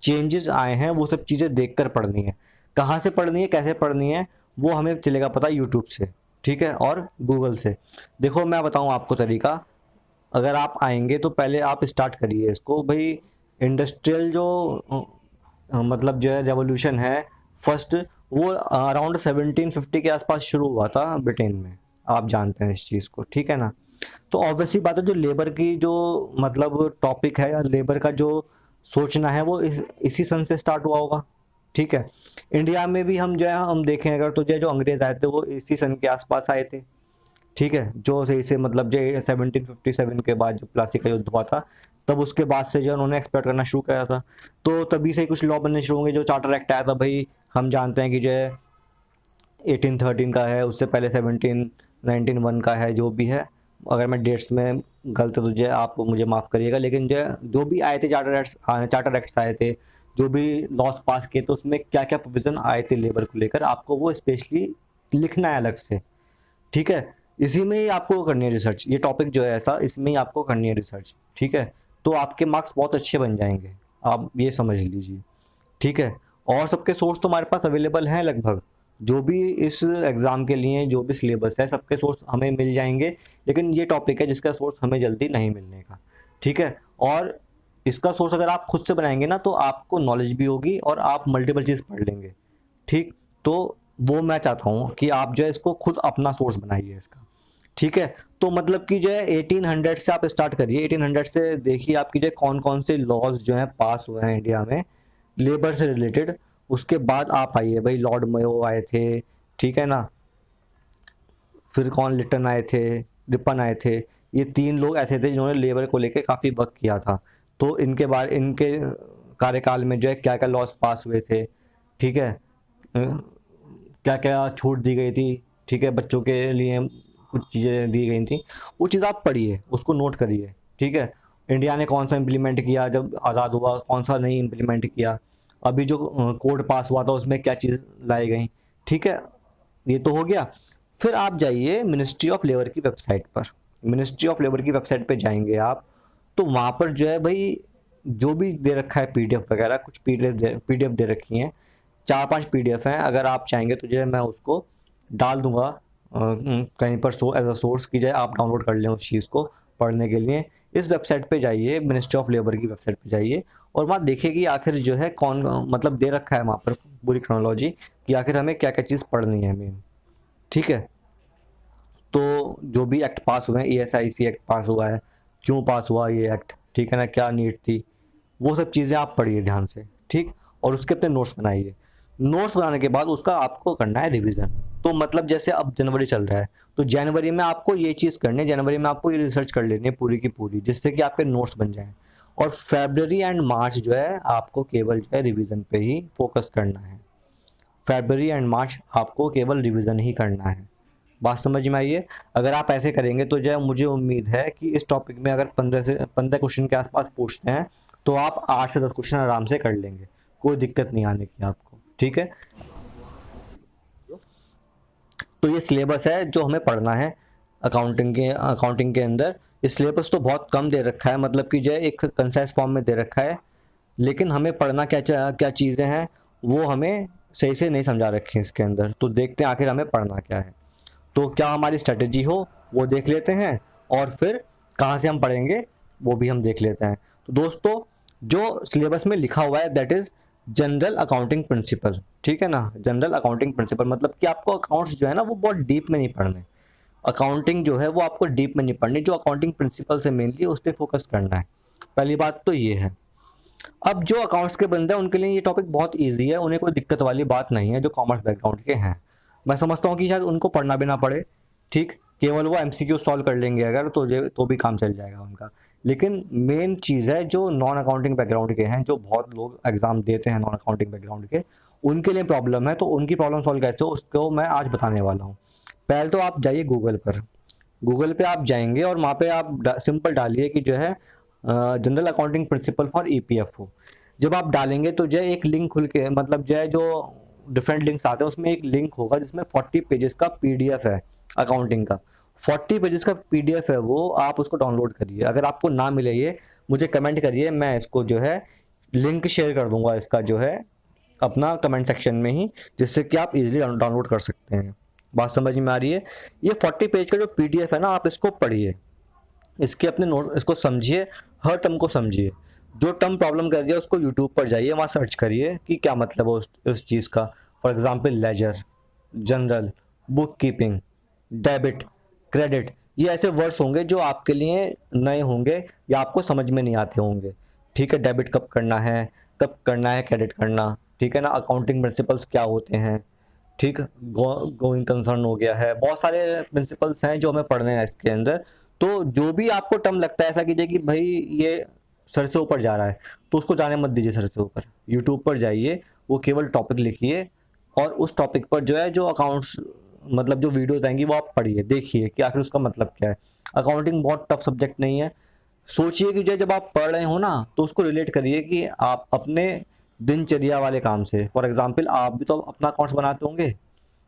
चेंजेस आए हैं वो सब चीज़ें देखकर पढ़नी है। कहाँ से पढ़नी है, कैसे पढ़नी है, वो हमें चलेगा पता यूट्यूब से। ठीक है, और गूगल से। देखो मैं बताऊँ आपको तरीका, अगर आप आएंगे तो पहले आप स्टार्ट करिए इसको भाई, इंडस्ट्रियल जो मतलब जो है रेवोल्यूशन है फर्स्ट, वो अराउंड 1750 के आसपास शुरू हुआ था ब्रिटेन में। आप जानते हैं इस चीज़ को। ठीक है ना, तो ऑब्वियसली बात है जो लेबर की जो मतलब टॉपिक है या लेबर का जो सोचना है वो इसी सन से स्टार्ट हुआ होगा। ठीक है, इंडिया में भी हम जो है हम देखें अगर तो जो अंग्रेज आए थे वो इसी सन के आसपास आए थे। ठीक है, जो सही से मतलब जो 1757 के बाद जो प्लासी का युद्ध हुआ था तब उसके बाद से जो उन्होंने एक्सप्लोर करना शुरू किया था, तो तभी से कुछ लॉ बनने शुरू होंगे। जो चार्टर एक्ट आया था भाई, हम जानते हैं कि जो है 1813 का है, उससे पहले 1791 का है, जो भी है। अगर मैं डेट्स में गलत तो जो आप मुझे माफ़ करिएगा, लेकिन जो भी आए थे चार्टर एक्ट्स आए थे, जो भी लॉस पास किए, तो उसमें क्या क्या प्रोविज़न आए थे लेबर को लेकर, आपको वो स्पेशली लिखना है अलग से। ठीक है, इसी में ही आपको करनी है रिसर्च, ये टॉपिक जो है ऐसा, इसमें ही आपको करनी है रिसर्च। ठीक है, तो आपके मार्क्स बहुत अच्छे बन जाएंगे, आप ये समझ लीजिए। ठीक है, और सबके सोर्स तो हमारे पास अवेलेबल हैं लगभग, जो भी इस एग्ज़ाम के लिए जो भी सिलेबस है सबके सोर्स हमें मिल जाएंगे, लेकिन ये टॉपिक है जिसका सोर्स हमें जल्दी नहीं मिलने का। ठीक है, और इसका सोर्स अगर आप खुद से बनाएंगे ना तो आपको नॉलेज भी होगी और आप मल्टीपल चीज़ पढ़ लेंगे। ठीक, तो वो मैं चाहता हूँ कि आप जो है इसको खुद अपना सोर्स बनाइए इसका। ठीक है, तो मतलब कि जो है 1800 से आप स्टार्ट करिए। 1800 से देखिए आपकी जो कौन कौन से लॉज जो हैं पास हुए हैं इंडिया में लेबर से रिलेटेड, उसके बाद आप आइए भाई, लॉर्ड मेयो आए थे, ठीक है ना, फिर कौन, लिटन आए थे, रिपन आए थे। ये 3 लोग ऐसे थे जिन्होंने लेबर को लेकर काफ़ी वर्क किया था। तो इनके कार्यकाल में जो है क्या क्या लॉस पास हुए थे, ठीक है, क्या क्या छूट दी गई थी, ठीक है, बच्चों के लिए कुछ चीज़ें दी गई थी, वो चीज़ आप पढ़िए, उसको नोट करिए, ठीक है। इंडिया ने कौन सा इम्प्लीमेंट किया जब आज़ाद हुआ, कौन सा नहीं इम्प्लीमेंट किया, अभी जो कोड पास हुआ था उसमें क्या चीज़ लाई गई, ठीक है। ये तो हो गया। फिर आप जाइए मिनिस्ट्री ऑफ लेबर की वेबसाइट पर। मिनिस्ट्री ऑफ लेबर की वेबसाइट पे जाएंगे आप, तो वहाँ पर जो है भाई जो भी दे रखा है पीडीएफ वगैरह, कुछ पीडीएफ दे रखी हैं, 4-5 पीडीएफ हैं। अगर आप चाहेंगे तो जो है मैं उसको डाल दूंगा कहीं पर एज अ सोर्स की जाए, आप डाउनलोड कर लें उस चीज़ को पढ़ने के लिए। इस वेबसाइट पे जाइए, मिनिस्ट्री ऑफ लेबर की वेबसाइट पे जाइए, और वहाँ देखिए कि आखिर जो है कौन, मतलब दे रखा है वहाँ पर पूरी क्रोनोलॉजी कि आखिर हमें क्या क्या चीज़ पढ़नी है मेन, ठीक है। तो जो भी एक्ट पास हुए हैं, ESIC एक्ट पास हुआ है, क्यों पास हुआ ये एक्ट, ठीक है ना, क्या नीड थी, वो सब चीज़ें आप पढ़िए ध्यान से, ठीक। और उसके अपने नोट्स बनाइए। नोट्स बनाने के बाद उसका आपको करना है रिवीजन। तो मतलब जैसे अब जनवरी चल रहा है, तो जनवरी में आपको ये चीज़ करनी है, जनवरी में आपको ये रिसर्च कर लेनी है पूरी की पूरी, जिससे कि आपके नोट्स बन जाएं। और फरवरी एंड मार्च जो है आपको केवल जो है रिवीजन पे ही फोकस करना है। फरवरी एंड मार्च आपको केवल रिवीजन ही करना है। बात समझ में आई है? अगर आप ऐसे करेंगे तो जो है मुझे उम्मीद है कि इस टॉपिक में अगर 15 क्वेश्चन के आसपास पूछते हैं तो आप 8 से 10 क्वेश्चन आराम से कर लेंगे, कोई दिक्कत नहीं आने की आपको, ठीक है। तो ये सिलेबस है जो हमें पढ़ना है अकाउंटिंग के अंदर। इस सिलेबस तो बहुत कम दे रखा है, मतलब कि जो है एक कंसाइज फॉर्म में दे रखा है, लेकिन हमें पढ़ना क्या चीज़ें हैं वो हमें सही से नहीं समझा रखी इसके अंदर। तो देखते हैं आखिर हमें पढ़ना क्या है। तो क्या हमारी स्ट्रेटजी हो वो देख लेते हैं, और फिर कहाँ से हम पढ़ेंगे वो भी हम देख लेते हैं। तो दोस्तों, जो सिलेबस में लिखा हुआ है that is general accounting principle, ठीक है ना। जनरल अकाउंटिंग प्रिंसिपल मतलब कि आपको अकाउंट्स जो है ना वो बहुत डीप में नहीं पढ़ने, अकाउंटिंग जो है वो आपको डीप में नहीं पढ़नी, जो अकाउंटिंग प्रिंसिपल से मेनली उस पर फोकस करना है। पहली बात तो ये है। अब जो अकाउंट्स के बंदे हैं उनके लिए ये टॉपिक बहुत ईजी है, उन्हें कोई दिक्कत वाली बात नहीं है, जो कॉमर्स बैकग्राउंड के हैं। मैं समझता हूँ कि शायद उनको पढ़ना भी ना पड़े, ठीक, केवल वो MCQ सॉल्व कर लेंगे अगर, तो भी काम चल जाएगा उनका। लेकिन मेन चीज़ है जो नॉन अकाउंटिंग बैकग्राउंड के हैं, जो बहुत लोग एग्जाम देते हैं नॉन अकाउंटिंग बैकग्राउंड के, उनके लिए प्रॉब्लम है। तो उनकी प्रॉब्लम सॉल्व कैसे हो उसको मैं आज बताने वाला हूँ। पहले तो आप जाइए गूगल पर, गूगल पे आप जाएंगे और वहाँ पे आप सिंपल डालिए कि जो है general accounting principle for EPFO। जब आप डालेंगे तो जो है एक लिंक खुल के, मतलब जो है जो डिफरेंट लिंक्स आते हैं उसमें एक लिंक होगा जिसमें 40 पेजेस का PDF है अकाउंटिंग का। 40 पेजेस का PDF है वो, आप उसको डाउनलोड करिए। अगर आपको ना मिले ये मुझे कमेंट करिए, मैं इसको जो है लिंक शेयर कर दूंगा इसका जो है अपना कमेंट सेक्शन में ही, जिससे कि आप इजीली डाउनलोड कर सकते हैं। बात समझ में आ रही है? ये 40 पेज का जो PDF है ना, आप इसको पढ़िए, इसके अपने नोट, इसको समझिए, हर टर्म को समझिए। जो टर्म प्रॉब्लम कर दिया उसको यूट्यूब पर जाइए, वहाँ सर्च करिए कि क्या मतलब है उस चीज़ का। For example ledger, general, book keeping, debit, credit, ये ऐसे वर्ड्स होंगे जो आपके लिए नए होंगे या आपको समझ में नहीं आते होंगे, ठीक है। डेबिट कब करना है, कब करना है क्रेडिट करना, ठीक है ना। अकाउंटिंग प्रिंसिपल्स क्या होते हैं, ठीक, गोइंग कंसर्न हो गया है, बहुत सारे प्रिंसिपल्स हैं जो हमें पढ़ने हैं इसके अंदर। तो जो भी आपको टर्म लगता है ऐसा कीजिए कि भाई ये सर से ऊपर जा रहा है, तो उसको जाने मत दीजिए सर से ऊपर। यूट्यूब पर जाइए, वो केवल टॉपिक लिखिए और उस टॉपिक पर जो है जो अकाउंट्स, मतलब जो वीडियोज आएंगी वो आप पढ़िए, देखिए कि आखिर उसका मतलब क्या है। अकाउंटिंग बहुत टफ सब्जेक्ट नहीं है। सोचिए कि जो जब आप पढ़ रहे हो ना तो उसको रिलेट करिए कि आप अपने दिनचर्या वाले काम से। फॉर एग्जाम्पल आप भी तो अपना अकाउंट्स बनाते होंगे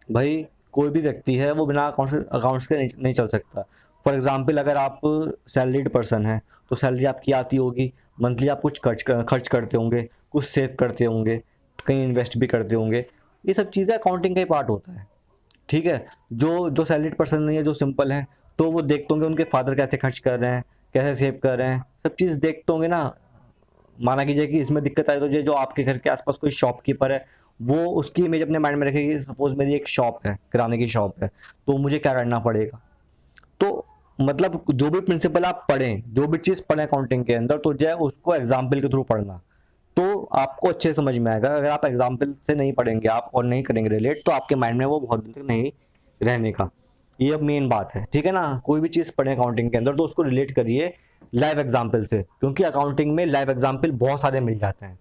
भाई, कोई भी व्यक्ति है वो बिना अकाउंट्स के नहीं चल सकता। फॉर एग्जांपल अगर आप सैलरीड पर्सन हैं तो सैलरी आपकी आती होगी, मंथली आप कुछ खर्च करते होंगे, कुछ सेव करते होंगे, कहीं इन्वेस्ट भी करते होंगे। ये सब चीज़ें अकाउंटिंग का ही पार्ट होता है, ठीक है। जो जो सैलरीड पर्सन नहीं है, जो सिंपल है, तो वो देखते होंगे उनके फादर कैसे खर्च कर रहे हैं, कैसे सेव कर रहे हैं, सब चीज़ देखते होंगे ना। माना कीजिए कि इसमें दिक्कत आए तो जो आपके घर के आसपास कोई शॉपकीपर है, वो उसकी इमेज अपने माइंड में रखेगी। सपोज मेरी एक शॉप है, किराने की शॉप है, तो मुझे क्या करना पड़ेगा। तो मतलब जो भी प्रिंसिपल आप पढ़ें, जो भी चीज़ पढ़ें अकाउंटिंग के अंदर, तो जो है उसको एग्जाम्पल के थ्रू पढ़ना, तो आपको अच्छे से समझ में आएगा। अगर आप एग्जाम्पल से नहीं पढ़ेंगे आप और नहीं करेंगे रिलेट, तो आपके माइंड में वो बहुत दिन तक नहीं रहने का। ये अब मेन बात है, ठीक है ना। कोई भी चीज़ पढ़े अकाउंटिंग के अंदर तो उसको रिलेट करिए लाइव एग्जाम्पल से, क्योंकि अकाउंटिंग में लाइव एग्जाम्पल बहुत सारे मिल जाते हैं।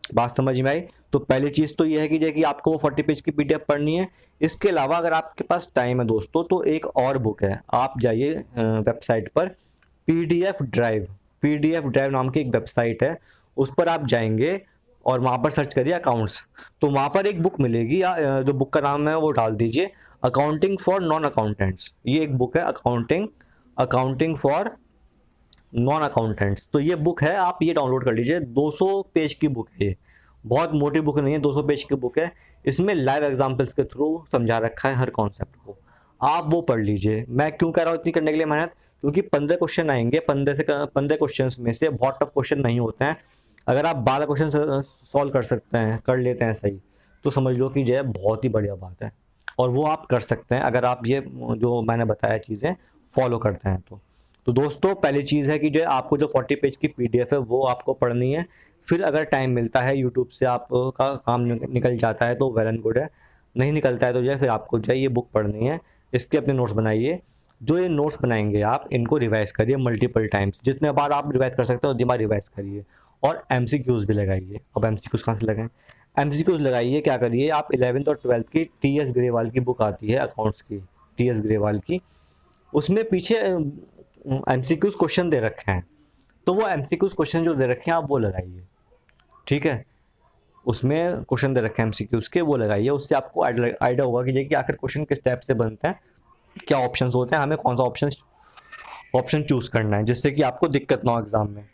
बात समझ में आई? तो पहली चीज़ तो ये है कि देखिए आपको वो 40 पेज की पीडीएफ पढ़नी है। इसके अलावा अगर आपके पास टाइम है दोस्तों, तो एक और बुक है, आप जाइए वेबसाइट पर, पीडीएफ ड्राइव नाम की एक वेबसाइट है, उस पर आप जाएंगे और वहाँ पर सर्च करिए अकाउंट्स। तो वहाँ पर एक बुक मिलेगी, जो बुक का नाम है वो डाल दीजिए, अकाउंटिंग फॉर नॉन अकाउंटेंट्स। ये एक बुक है, अकाउंटिंग फॉर नॉन अकाउंटेंट्स। तो ये बुक है, आप ये डाउनलोड कर लीजिए। 200 पेज की बुक है ये, बहुत मोटी बुक नहीं है, 200 पेज की बुक है। इसमें लाइव एग्जाम्पल्स के थ्रू समझा रखा है हर कॉन्सेप्ट को, आप वो पढ़ लीजिए। मैं क्यों कह रहा हूँ इतनी करने के लिए मेहनत, क्योंकि 15 क्वेश्चन आएंगे, 15 क्वेश्चन में से बहुत टफ क्वेश्चन नहीं होते हैं। अगर आप 12 क्वेश्चन सॉल्व कर सकते हैं, कर लेते हैं सही, तो समझ लो कि जो है बहुत ही बढ़िया बात है। और वो आप कर सकते हैं अगर आप ये जो मैंने बताया चीज़ें फॉलो करते हैं तो दोस्तों पहली चीज़ है कि जो आपको जो 40 पेज की पीडीएफ है वो आपको पढ़नी है। फिर अगर टाइम मिलता है, यूट्यूब से आपका काम निकल जाता है तो वेल एंड गुड है, नहीं निकलता है तो जो है फिर आपको जो है ये बुक पढ़नी है। इसके अपने नोट्स बनाइए। जो ये नोट्स बनाएंगे आप इनको रिवाइज करिए मल्टीपल टाइम्स, जितने बार आप रिवाइज कर सकते हो उतनी बार रिवाइज करिए। और एमसीक्यूज भी लगाइए। अब एमसीक्यूज कहाँ से लगाएं? एमसीक्यूज लगाइए, क्या करिए आप 11th और 12th की टीएस ग्रेवाल की बुक आती है अकाउंट्स की, टीएस ग्रेवाल की, उसमें पीछे एमसीक्यूज क्वेश्चन दे रखे हैं। तो वो एमसीक्यूज क्वेश्चन जो दे रखे हैं आप वो लगाइए, ठीक है। उसमें क्वेश्चन दे रखे हैं एमसीक्यूज के, वो लगाइए। उससे आपको आइडिया होगा कि देखिए आखिर क्वेश्चन किस टाइप से बनते हैं, क्या ऑप्शंस होते हैं, हमें कौन सा ऑप्शन चूज करना है, जिससे कि आपको दिक्कत ना हो एग्जाम में।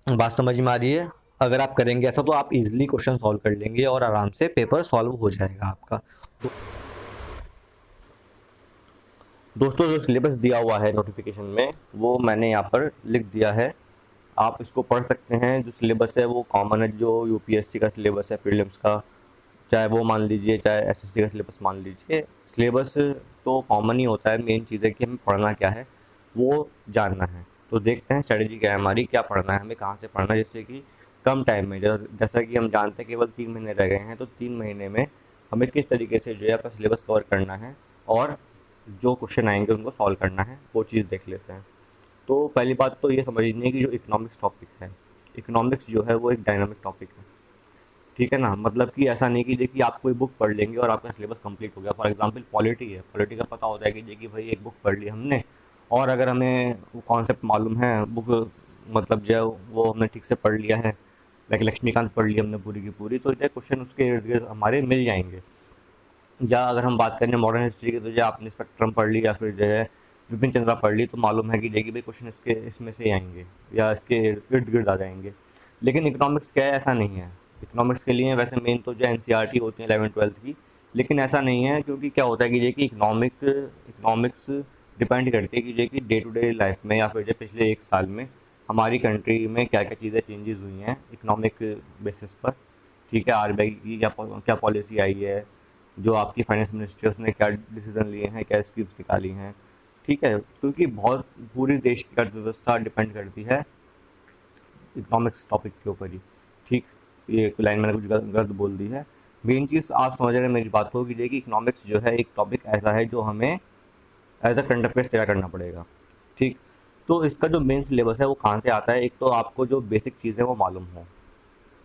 बात समझ में आ रही है? अगर आप करेंगे ऐसा तो आप इजीली क्वेश्चन सॉल्व कर लेंगे और आराम से पेपर सॉल्व हो जाएगा आपका। दोस्तों जो सिलेबस दिया हुआ है नोटिफिकेशन में वो मैंने यहाँ पर लिख दिया है, आप इसको पढ़ सकते हैं। जो सिलेबस है वो कॉमन है, जो यूपीएससी का सिलेबस है प्रीलिम्स का, चाहे वो मान लीजिए चाहे एसएससी का सिलेबस मान लीजिए, सिलेबस तो कॉमन ही होता है। मेन चीज़ है कि हमें पढ़ना क्या है वो जानना है। तो देखते हैं स्ट्रेटजी क्या है हमारी, क्या पढ़ना है हमें, कहाँ से पढ़ना है, जिससे कि कम टाइम में, जैसा कि हम जानते हैं केवल 3 महीने रह गए हैं, तो 3 महीने में हमें किस तरीके से जो है अपना सिलेबस कवर करना है और जो क्वेश्चन आएंगे उनको सॉल्व करना है, वो चीज़ देख लेते हैं। तो पहली बात तो ये समझनी कि जो इकोनॉमिक्स टॉपिक है, इकोनॉमिक्स जो है वो एक डायनामिक टॉपिक है, ठीक है ना। मतलब कि ऐसा नहीं कि देखिए आप कोई बुक पढ़ लेंगे और आपका सिलेबस कंप्लीट हो गया। फॉर एग्जांपल पॉलिटी है, पॉलिटी का पता होता है कि देखिए भाई एक बुक पढ़ ली हमने, और अगर हमें वो कॉन्सेप्ट मालूम है, बुक मतलब जो वो हमने ठीक से पढ़ लिया है, लाइक लक्ष्मीकांत पढ़ ली हमने पूरी की पूरी, तो जो क्वेश्चन उसके इर्द गिर्द हमारे मिल जाएंगे। या अगर हम बात करें मॉडर्न हिस्ट्री की, तो जो आपने स्पेक्ट्रम पढ़ ली या फिर जो है विपिन चंद्रा पढ़ ली, तो मालूम है कि देखिए भाई क्वेश्चन इसके इसमें से आएंगे या इसके इर्द गिर्द आ जाएंगे। लेकिन इकोनॉमिक्स क्या है, ऐसा नहीं है। इकोनॉमिक्स के लिए वैसे मेन तो जो एनसीईआरटी होती है 11th-12th की, लेकिन ऐसा नहीं है, क्योंकि क्या होता है कि देखिए इकोनॉमिक्स डिपेंड करती है कि देखिए डे टू डे लाइफ में या फिर जो पिछले 1 साल में हमारी कंट्री में क्या क्या चीज़ें चेंजेस हुई हैं इकोनॉमिक बेसिस पर, ठीक है। आरबीआई की क्या पॉलिसी आई है, जो आपकी फाइनेंस मिनिस्ट्री है उसने क्या डिसीजन लिए हैं, क्या स्कीम्स निकाली हैं, ठीक है। क्योंकि बहुत पूरी देश की अर्थव्यवस्था डिपेंड करती है इकोनॉमिक्स टॉपिक के ऊपर ही, ठीक। ये लाइन मैंने कुछ गलत बोल दी है। मेन चीज़ आप समझ रहे हैं मेरी बात को कि देखिए इकोनॉमिक्स जो है एक टॉपिक ऐसा है जो हमें एज अ करंट अफेयर्स तैयार करना पड़ेगा, ठीक। तो इसका जो मेन सिलेबस है वो कहाँ से आता है, एक तो आपको जो बेसिक चीज़ें वो मालूम हो,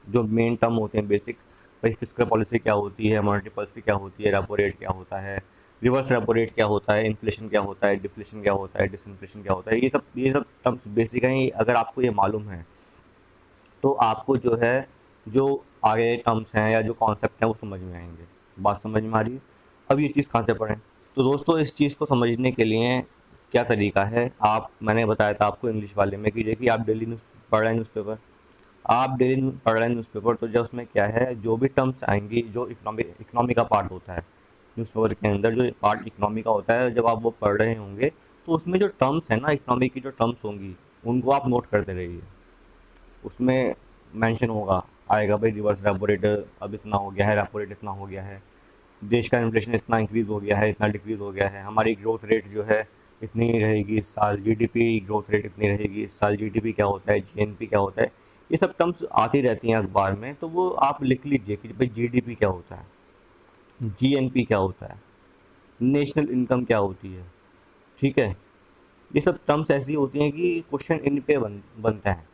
जो मेन टर्म होते हैं बेसिक, भाई फिस्कल पॉलिसी क्या होती है, मॉनेटरी पॉलिसी क्या होती है, रेपो रेट क्या होता है, रिवर्स रेपो रेट क्या होता है, इन्फ्लेशन क्या होता है, डिफ्लेशन क्या होता है, डिसइन्फ्लेशन क्या होता है, ये सब टर्म्स बेसिक हैं। अगर आपको ये मालूम है तो आपको जो है जो आगे टर्म्स हैं या जो कॉन्सेप्ट हैं वो समझ में आएंगे। बात समझ में आ रही है? अब ये चीज़ कहाँ से पढ़ें? तो दोस्तों इस चीज़ को समझने के लिए क्या तरीका है, आप मैंने बताया था आपको इंग्लिश वाले में कि देखिए आप डेली न्यूज़ पढ़ रहे हैं न्यूज़पेपर, आप डेली पढ़ रहे हैं न्यूज़पेपर, तो जो उसमें क्या है जो भी टर्म्स आएंगी, जो इकोनॉमी का पार्ट होता है न्यूज़पेपर के अंदर, जो पार्ट इकोनॉमी का होता है, जब आप वो पढ़ रहे होंगे तो उसमें जो टर्म्स है ना इकोनॉमी की, जो टर्म्स होंगी उनको आप नोट करते रहिए। उसमें मेंशन होगा, आएगा भाई रिवर्स रेपो रेट अब इतना हो गया है, रेपो रेट इतना हो गया है, देश का इन्फ्लेशन इतना इंक्रीज़ हो गया है, इतना डिक्रीज़ हो गया है, हमारी ग्रोथ रेट जो है इतनी रहेगी इस साल, जीडीपी ग्रोथ रेट इतनी रहेगी इस साल, जीडीपी क्या होता है, जीएनपी क्या होता है, ये सब टर्म्स आती रहती हैं अखबार में, तो वो आप लिख लीजिए कि भाई जीडीपी क्या होता है, जीएनपी क्या होता है, नेशनल इनकम क्या होती है। ठीक है, ये सब टर्म्स ऐसी होती हैं कि क्वेश्चन इन पे बनता है,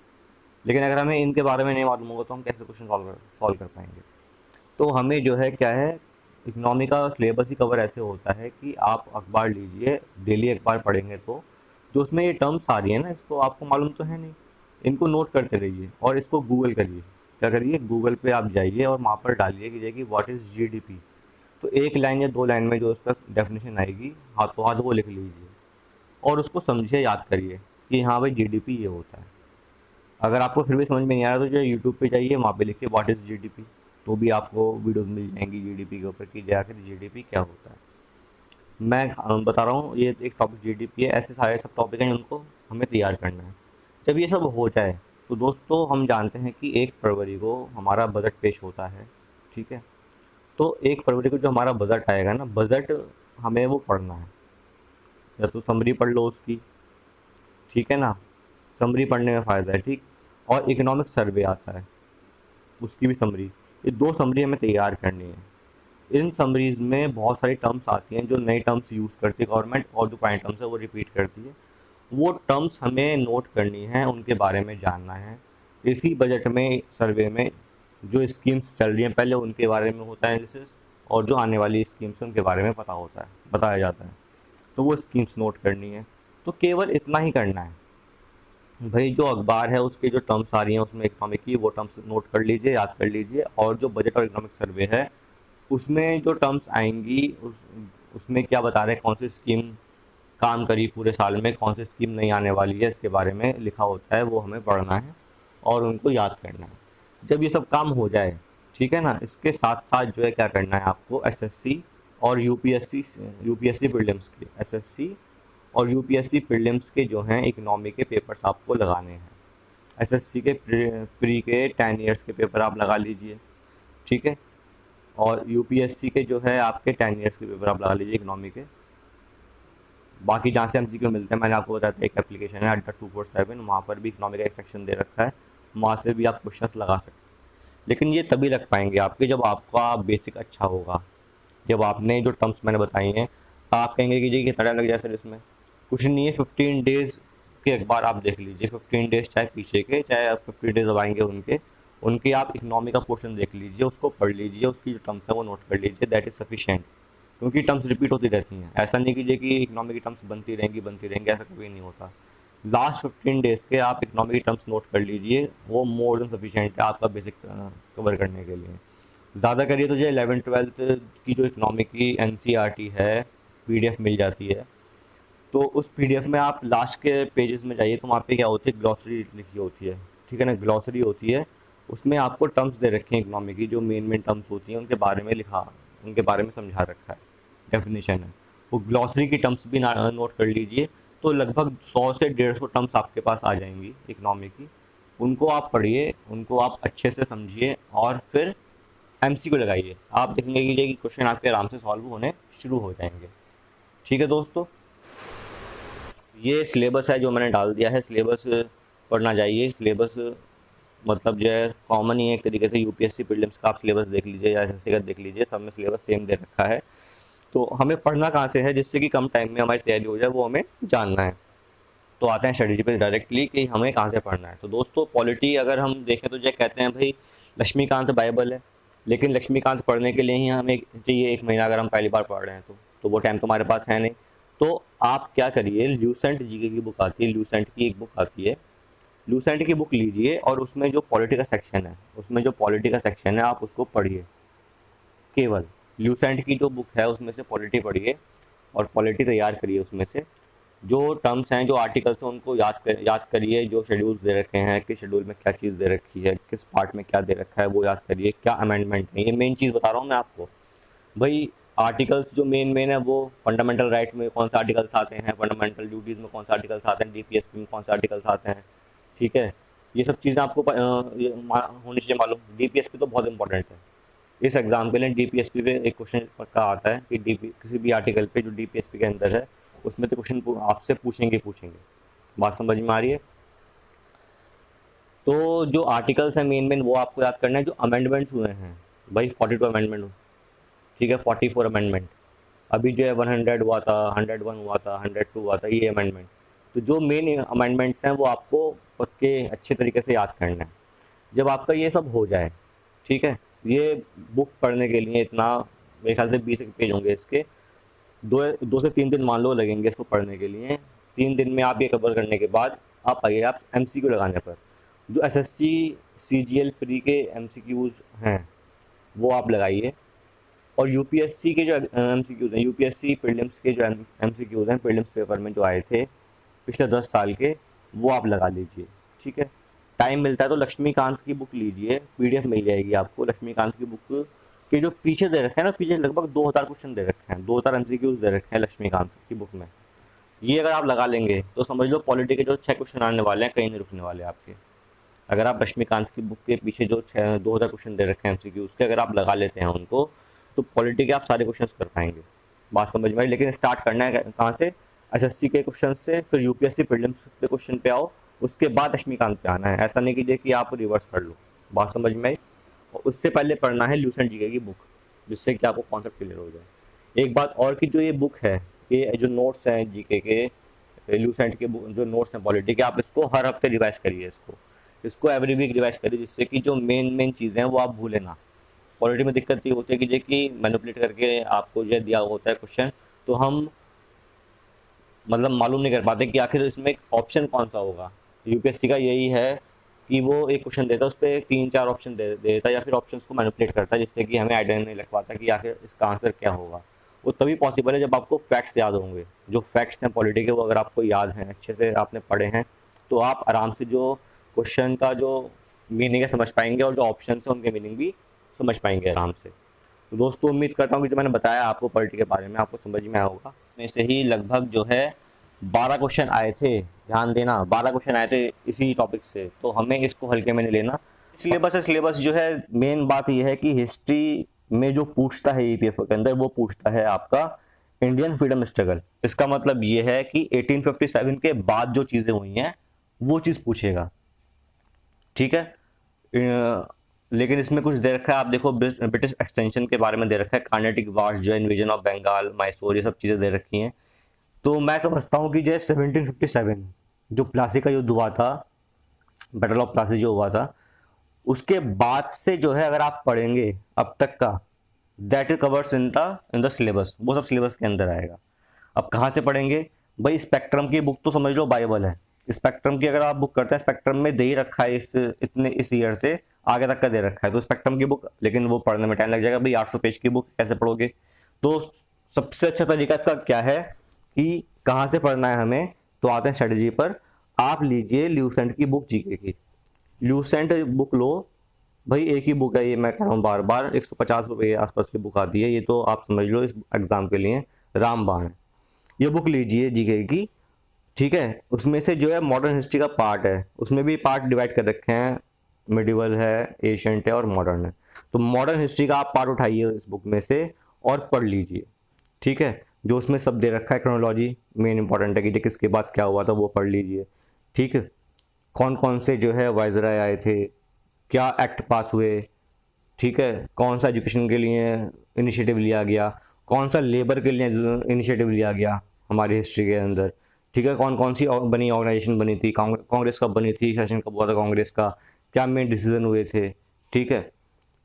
लेकिन अगर हमें इनके बारे में नहीं मालूम होगा तो हम कैसे क्वेश्चन सॉल्व कर पाएंगे। तो हमें जो है क्या है, इकोनॉमी का सिलेबस ही कवर ऐसे होता है कि आप अखबार लीजिए, डेली अखबार पढ़ेंगे तो जो उसमें ये टर्म्स आ रही है ना, इसको आपको मालूम तो है नहीं, इनको नोट करते रहिए और इसको गूगल करिए। क्या करिए, गूगल पे आप जाइए और वहाँ पर डालिए कि जाइए व्हाट इज़ जीडीपी। तो एक लाइन या दो लाइन में जो उसका डेफिनेशन आएगी हाथों हाथ वो लिख लीजिए और उसको समझिए, याद करिए कि हाँ भाई जीडीपी ये होता है। अगर आपको फिर भी समझ में नहीं आ रहा तो जो यूट्यूब पे जाइए, वहाँ पे लिखिए व्हाट इज़ जीडीपी, तो भी आपको वीडियोस मिल जाएंगी जीडीपी के ऊपर कि आखिर जीडीपी क्या होता है। मैं बता रहा हूँ, ये एक टॉपिक जीडीपी है, ऐसे सारे सब टॉपिक हैं उनको हमें तैयार करना है। जब ये सब हो जाए तो दोस्तों हम जानते हैं कि 1 फरवरी को हमारा बजट पेश होता है। ठीक है, तो 1 फरवरी को जो हमारा बजट आएगा ना, बजट हमें वो पढ़ना है, या तो समरी पढ़ लो उसकी, ठीक है ना, समरी पढ़ने में फ़ायदा है। ठीक, और इकोनॉमिक सर्वे आता है, उसकी भी समरी। ये 2 समरी हमें तैयार करनी है। इन समरीज़ में बहुत सारी टर्म्स आती हैं जो नए टर्म्स यूज़ करती है गवर्नमेंट, और जो पुरानी टर्म्स है वो रिपीट करती है। वो टर्म्स हमें नोट करनी है, उनके बारे में जानना है। इसी बजट में, सर्वे में जो स्कीम्स चल रही हैं पहले उनके बारे में होता है एनालिसिस, और जो आने वाली स्कीम्स हैं उनके बारे में बताया जाता है। तो वो स्कीम्स नोट करनी है। तो केवल इतना ही करना है भाई, जो अखबार है उसके जो टर्म्स आ रही हैं उसमें इकोनॉमिक की, वो टर्म्स नोट कर लीजिए, याद कर लीजिए। और जो बजट और इकोनॉमिक सर्वे है उसमें जो टर्म्स आएंगी उसमें क्या बता रहे हैं, कौन सी स्कीम काम करी पूरे साल में, कौन सी स्कीम नहीं आने वाली है, इसके बारे में लिखा होता है, वो हमें पढ़ना है और उनको याद करना है। जब ये सब काम हो जाए, ठीक है ना, इसके साथ साथ जो है क्या करना है आपको, एसएससी और यूपीएससी प्रीलिम्स के, एसएससी और यूपीएससी प्रीलिम्स के जो हैं इकोनॉमी के पेपर्स आपको लगाने हैं। एसएससी के प्री के 10 ईयर्स के पेपर आप लगा लीजिए, ठीक है, और यूपीएससी के जो है आपके 10 ईयर्स के पेपर आप लगा लीजिए इकोनॉमी के। बाकी जहाँ से एमसीक्यू मिलते हैं, मैंने आपको बताया था एक एप्लीकेशन है अड्डा 247, वहाँ पर भी इकोनॉमी का एक सेक्शन दे रखा है, वहाँ से भी आप क्वेश्चंस लगा सकते हैं। लेकिन ये तभी लग पाएंगे आपके जब आपका बेसिक अच्छा होगा, जब आपने जो टर्म्स मैंने बताई हैं। आप कहेंगे कि जी कितना टाइम लग जाए सर इसमें, कुछ नहीं है, 15 डेज़ के अखबार आप देख लीजिए, 15 डेज़ चाहे पीछे के, चाहे आप 15 डेज़ अब आएंगे उनके उनके आप इकोनॉमी का पोर्शन देख लीजिए, उसको पढ़ लीजिए, उसकी जो टर्म्स है वो नोट कर लीजिए, दैट इज़ सफिशिएंट। क्योंकि टर्म्स रिपीट होती रहती हैं, ऐसा नहीं कीजिए कि इकोनॉमी की टर्म्स बनती रहेंगी, ऐसा कभी नहीं होता। लास्ट 15 डेज़ के आप इकोनॉमी की टर्म्स नोट कर लीजिए, वो मोर देन सफिशिएंट है आपका बेसिक कवर करने के लिए। ज़्यादा करिए तो जो 11th-12th की जो इकोनॉमी की एनसीईआरटी है, पीडीएफ मिल जाती है, तो उस पीडीएफ में आप लास्ट के पेजेस में जाइए तो वहाँ पे क्या होती है, ग्लॉसरी लिखी होती है, ठीक है ना, ग्लॉसरी होती है। उसमें आपको टर्म्स दे रखे हैं इकोनॉमी की, जो मेन टर्म्स होती हैं उनके बारे में उनके बारे में समझा रखा है, डेफिनेशन है। वो ग्लॉसरी की टर्म्स भी नोट कर लीजिए, तो लगभग 100 से 150 टर्म्स आपके पास आ जाएंगी इकोनॉमी की। उनको आप पढ़िए, उनको आप अच्छे से समझिए और फिर एमसीक्यू लगाइए। आप देखेंगे कि क्वेश्चन आपके आराम से सॉल्व होने शुरू हो जाएंगे। ठीक है दोस्तों, ये सिलेबस है जो मैंने डाल दिया है, सिलेबस पढ़ना चाहिए। सिलेबस मतलब जो है कॉमन ही है एक तरीके से, यूपीएससी प्रीलिम्स का आप सिलेबस देख लीजिए या एसएससी का देख लीजिए, सब में सिलेबस सेम दे रखा है। तो हमें पढ़ना कहाँ से है जिससे कि कम टाइम में हमारी तैयारी हो जाए, वो हमें जानना है। तो आते हैं स्ट्रेटजी पे डायरेक्टली कि हमें कहाँ से पढ़ना है। तो दोस्तों पॉलिटी अगर हम देखें तो जो कहते हैं भाई लक्ष्मीकांत बाइबल है, लेकिन लक्ष्मीकांत पढ़ने के लिए ही हमें चाहिए 1 महीना, अगर हम पहली बार पढ़ रहे हैं तो वो टाइम तो हमारे पास है नहीं। तो आप क्या करिए, ल्यूसेंट जीके की बुक आती है, ल्यूसेंट की एक बुक आती है, ल्यूसेंट की बुक लीजिए और उसमें जो पॉलिटी का सेक्शन है आप उसको पढ़िए। केवल ल्यूसेंट की जो बुक है उसमें से पॉलिटी पढ़िए और पॉलिटी तैयार करिए। उसमें से जो टर्म्स हैं, जो आर्टिकल्स हैं, उनको याद करिए। जो शेड्यूल्स दे रखे हैं, किस शेड्यूल में क्या चीज़ दे रखी है, किस पार्ट में क्या दे रखा है, वो याद करिए। क्या अमेंडमेंट है, ये मेन चीज़ बता रहा हूँ मैं आपको भाई। आर्टिकल्स जो मेन है वो फंडामेंटल राइट में कौन से आर्टिकल्स आते हैं, फंडामेंटल ड्यूटीज़ में कौन से आर्टिकल्स आते हैं, डीपीएसपी में कौन से आर्टिकल्स आते हैं, ठीक है। ये सब चीज़ें आपको होनी चाहिए मालूम। डीपीएसपी तो बहुत इंपॉर्टेंट है इस एग्ज़ाम के लिए। डीपीएसपी पे एक क्वेश्चन पक्का आता है कि किसी भी आर्टिकल पे जो डीपीएसपी के अंदर है उसमें तो क्वेश्चन आपसे पूछेंगे। बात समझ में आ रही है? तो जो आर्टिकल्स हैं मेन मेन वो आपको याद करना है, जो अमेंडमेंट्स हुए हैं भाई 42 अमेंडमेंट, ठीक है 44 अमेंडमेंट, अभी जो है 100 हुआ था, 101 हुआ था, 102 हुआ था, ये अमेंडमेंट। तो जो मेन अमेंडमेंट्स हैं वो आपको पक्के अच्छे तरीके से याद करना है। जब आपका ये सब हो जाए, ठीक है, ये बुक पढ़ने के लिए इतना मेरे ख्याल से 20 पेज होंगे इसके, 2 से 3 दिन मान लो लगेंगे इसको पढ़ने के लिए। 3 दिन में आप ये कवर करने के बाद आप आइए आप एमसीक्यू लगाने पर। जो एसएससी सीजीएल प्री के एमसीक्यूज हैं वो आप लगाइए, और यूपीएससी के जो एमसीक्यूज हैं, यूपीएससी प्रीलिम्स के जो एमसीक्यूज हैं प्रीलिम्स पेपर में जो आए थे पिछले 10 साल के, वो आप लगा लीजिए, ठीक है। टाइम मिलता है तो लक्ष्मीकांत की बुक लीजिए, पीडीएफ मिल जाएगी आपको लक्ष्मीकांत की बुक के। जो पीछे दे रखे हैं ना, पीछे लगभग 2000 क्वेश्चन दे रखे हैं, 2000 एमसीक्यूज दे रखे हैं लक्ष्मीकांत की बुक में। ये अगर आप लगा लेंगे तो समझ लो पॉलिटी के जो 6 क्वेश्चन आने वाले हैं कहीं नहीं रुकने वाले आपके। अगर आप लक्ष्मीकांत की बुक के पीछे जो 2000 क्वेश्चन दे रखे हैं एमसीक्यूज के, अगर आप लगा लेते हैं उनको, तो पॉलिटी के आप सारे क्वेश्चन कर पाएंगे। बात समझ में आई। लेकिन स्टार्ट करना है कहाँ से? एसएससी के क्वेश्चन से, फिर यूपीएससी प्रीलिम्स के क्वेश्चन पे आओ, उसके बाद लक्ष्मीकांत पे आना है। ऐसा नहीं कीजिए कि आप रिवर्स कर लो। बात समझ में आई। और उससे पहले पढ़ना है ल्यूसेंट जीके की बुक, जिससे कि आपको कॉन्सेप्ट क्लियर हो जाए। एक बात और कि जो ये बुक है, ये जो नोट्स हैं जीके के, ल्यूसेंट के जो नोट्स हैं पॉलिटी के, आप इसको हर हफ्ते रिवाइज करिए। इसको एवरी वीक रिवाइज करिए, जिससे कि जो मेन मेन चीज़ें हैं वो आप भूलें ना। पॉलिटी में दिक्कत ये होती है कि मैनिपुलेट करके आपको जो दिया होता है क्वेश्चन, तो हम मतलब मालूम नहीं कर पाते कि आखिर इसमें ऑप्शन कौन सा होगा। यूपीएससी का यही है कि वो एक क्वेश्चन देता है, उस पर 3-4 ऑप्शन दे देता है, या फिर ऑप्शंस को मैनिपुलेट करता है, जिससे कि हमें आइडिया नहीं लग पाता कि आखिर इसका आंसर क्या होगा। वो तभी पॉसिबल है जब आपको फैक्ट्स याद होंगे। जो फैक्ट्स हैं पॉलिटी के, वो अगर आपको याद हैं, अच्छे से आपने पढ़े हैं, तो आप आराम से जो क्वेश्चन का जो मीनिंग है समझ पाएंगे, और जो ऑप्शन है उनके मीनिंग भी समझ पाएंगे आराम से। तो दोस्तों उम्मीद करता हूँ कि जो मैंने बताया आपको पॉलिटी के बारे में, आपको समझ में आया होगा। में से ही लगभग जो है 12 क्वेश्चन आए थे, ध्यान देना 12 क्वेश्चन आए थे इसी टॉपिक से, तो हमें इसको हल्के में नहीं लेना। सिलेबस जो है, मेन बात यह है कि हिस्ट्री में जो पूछता है ईपीएफओ के अंदर, वो पूछता है आपका इंडियन फ्रीडम स्ट्रगल। इसका मतलब ये है कि 1857 के बाद जो चीज़ें हुई हैं वो चीज़ पूछेगा, ठीक है। लेकिन इसमें कुछ दे रखा है, आप देखो ब्रिटिश एक्सटेंशन के बारे में दे रखा है, कार्नेटिक वार्स जो है, इन्वेजन ऑफ बंगाल, मैसूर, ये सब चीज़ें दे रखी हैं। तो मैं समझता हूँ कि जो 1757 जो प्लासी का युद्ध हुआ था, बैटल ऑफ प्लासी जो हुआ था, उसके बाद से जो है अगर आप पढ़ेंगे अब तक का, that is covers in the syllabus, वो सब सिलेबस के अंदर आएगा। अब कहाँ से पढ़ेंगे भाई? स्पेक्ट्रम की बुक तो समझ लो बाइबल है। स्पेक्ट्रम की अगर आप बुक करते हैं, स्पेक्ट्रम में दे ही रखा है इस ईयर से आगे तक का दे रखा है, तो स्पेक्ट्रम की बुक, लेकिन वो पढ़ने में टाइम लग जाएगा भाई। 800 पेज की बुक कैसे पढ़ोगे? तो सबसे अच्छा तरीका इसका क्या है कि कहाँ से पढ़ना है हमें, तो आते हैं स्ट्रेटजी पर। आप लीजिए ल्यूसेंट की बुक जीके की, ल्यूसेंट बुक लो भाई। एक ही बुक है ये, मैं कह रहा हूँ बार बार, 150 रुपये के आसपास की बुक आती है ये, तो आप समझ लो इस एग्जाम के लिए रामबाण है। ये बुक लीजिए जीके की, ठीक है। उसमें से जो है मॉडर्न हिस्ट्री का पार्ट है, उसमें भी पार्ट डिवाइड कर रखे हैं, मिडिवल है, एशियंट है और मॉडर्न है। तो मॉडर्न हिस्ट्री का आप पार्ट उठाइए इस बुक में से और पढ़ लीजिए, ठीक है। जो उसमें सब दे रखा है, क्रोनोलॉजी मेन इंपॉर्टेंट है कि किसके बाद क्या हुआ था, वो पढ़ लीजिए, ठीक है। कौन कौन से जो है वाइसराय आए थे, क्या एक्ट पास हुए, ठीक है, कौन सा एजुकेशन के लिए इनिशिएटिव लिया गया, कौन सा लेबर के लिए इनिशिएटिव लिया गया हमारी हिस्ट्री के अंदर, ठीक है। कौन कौन सी बनी ऑर्गेनाइजेशन बनी थी, कांग्रेस कब बनी थी, सेशन कब हुआ था कांग्रेस का, क्या मेन डिसीजन हुए थे, ठीक है।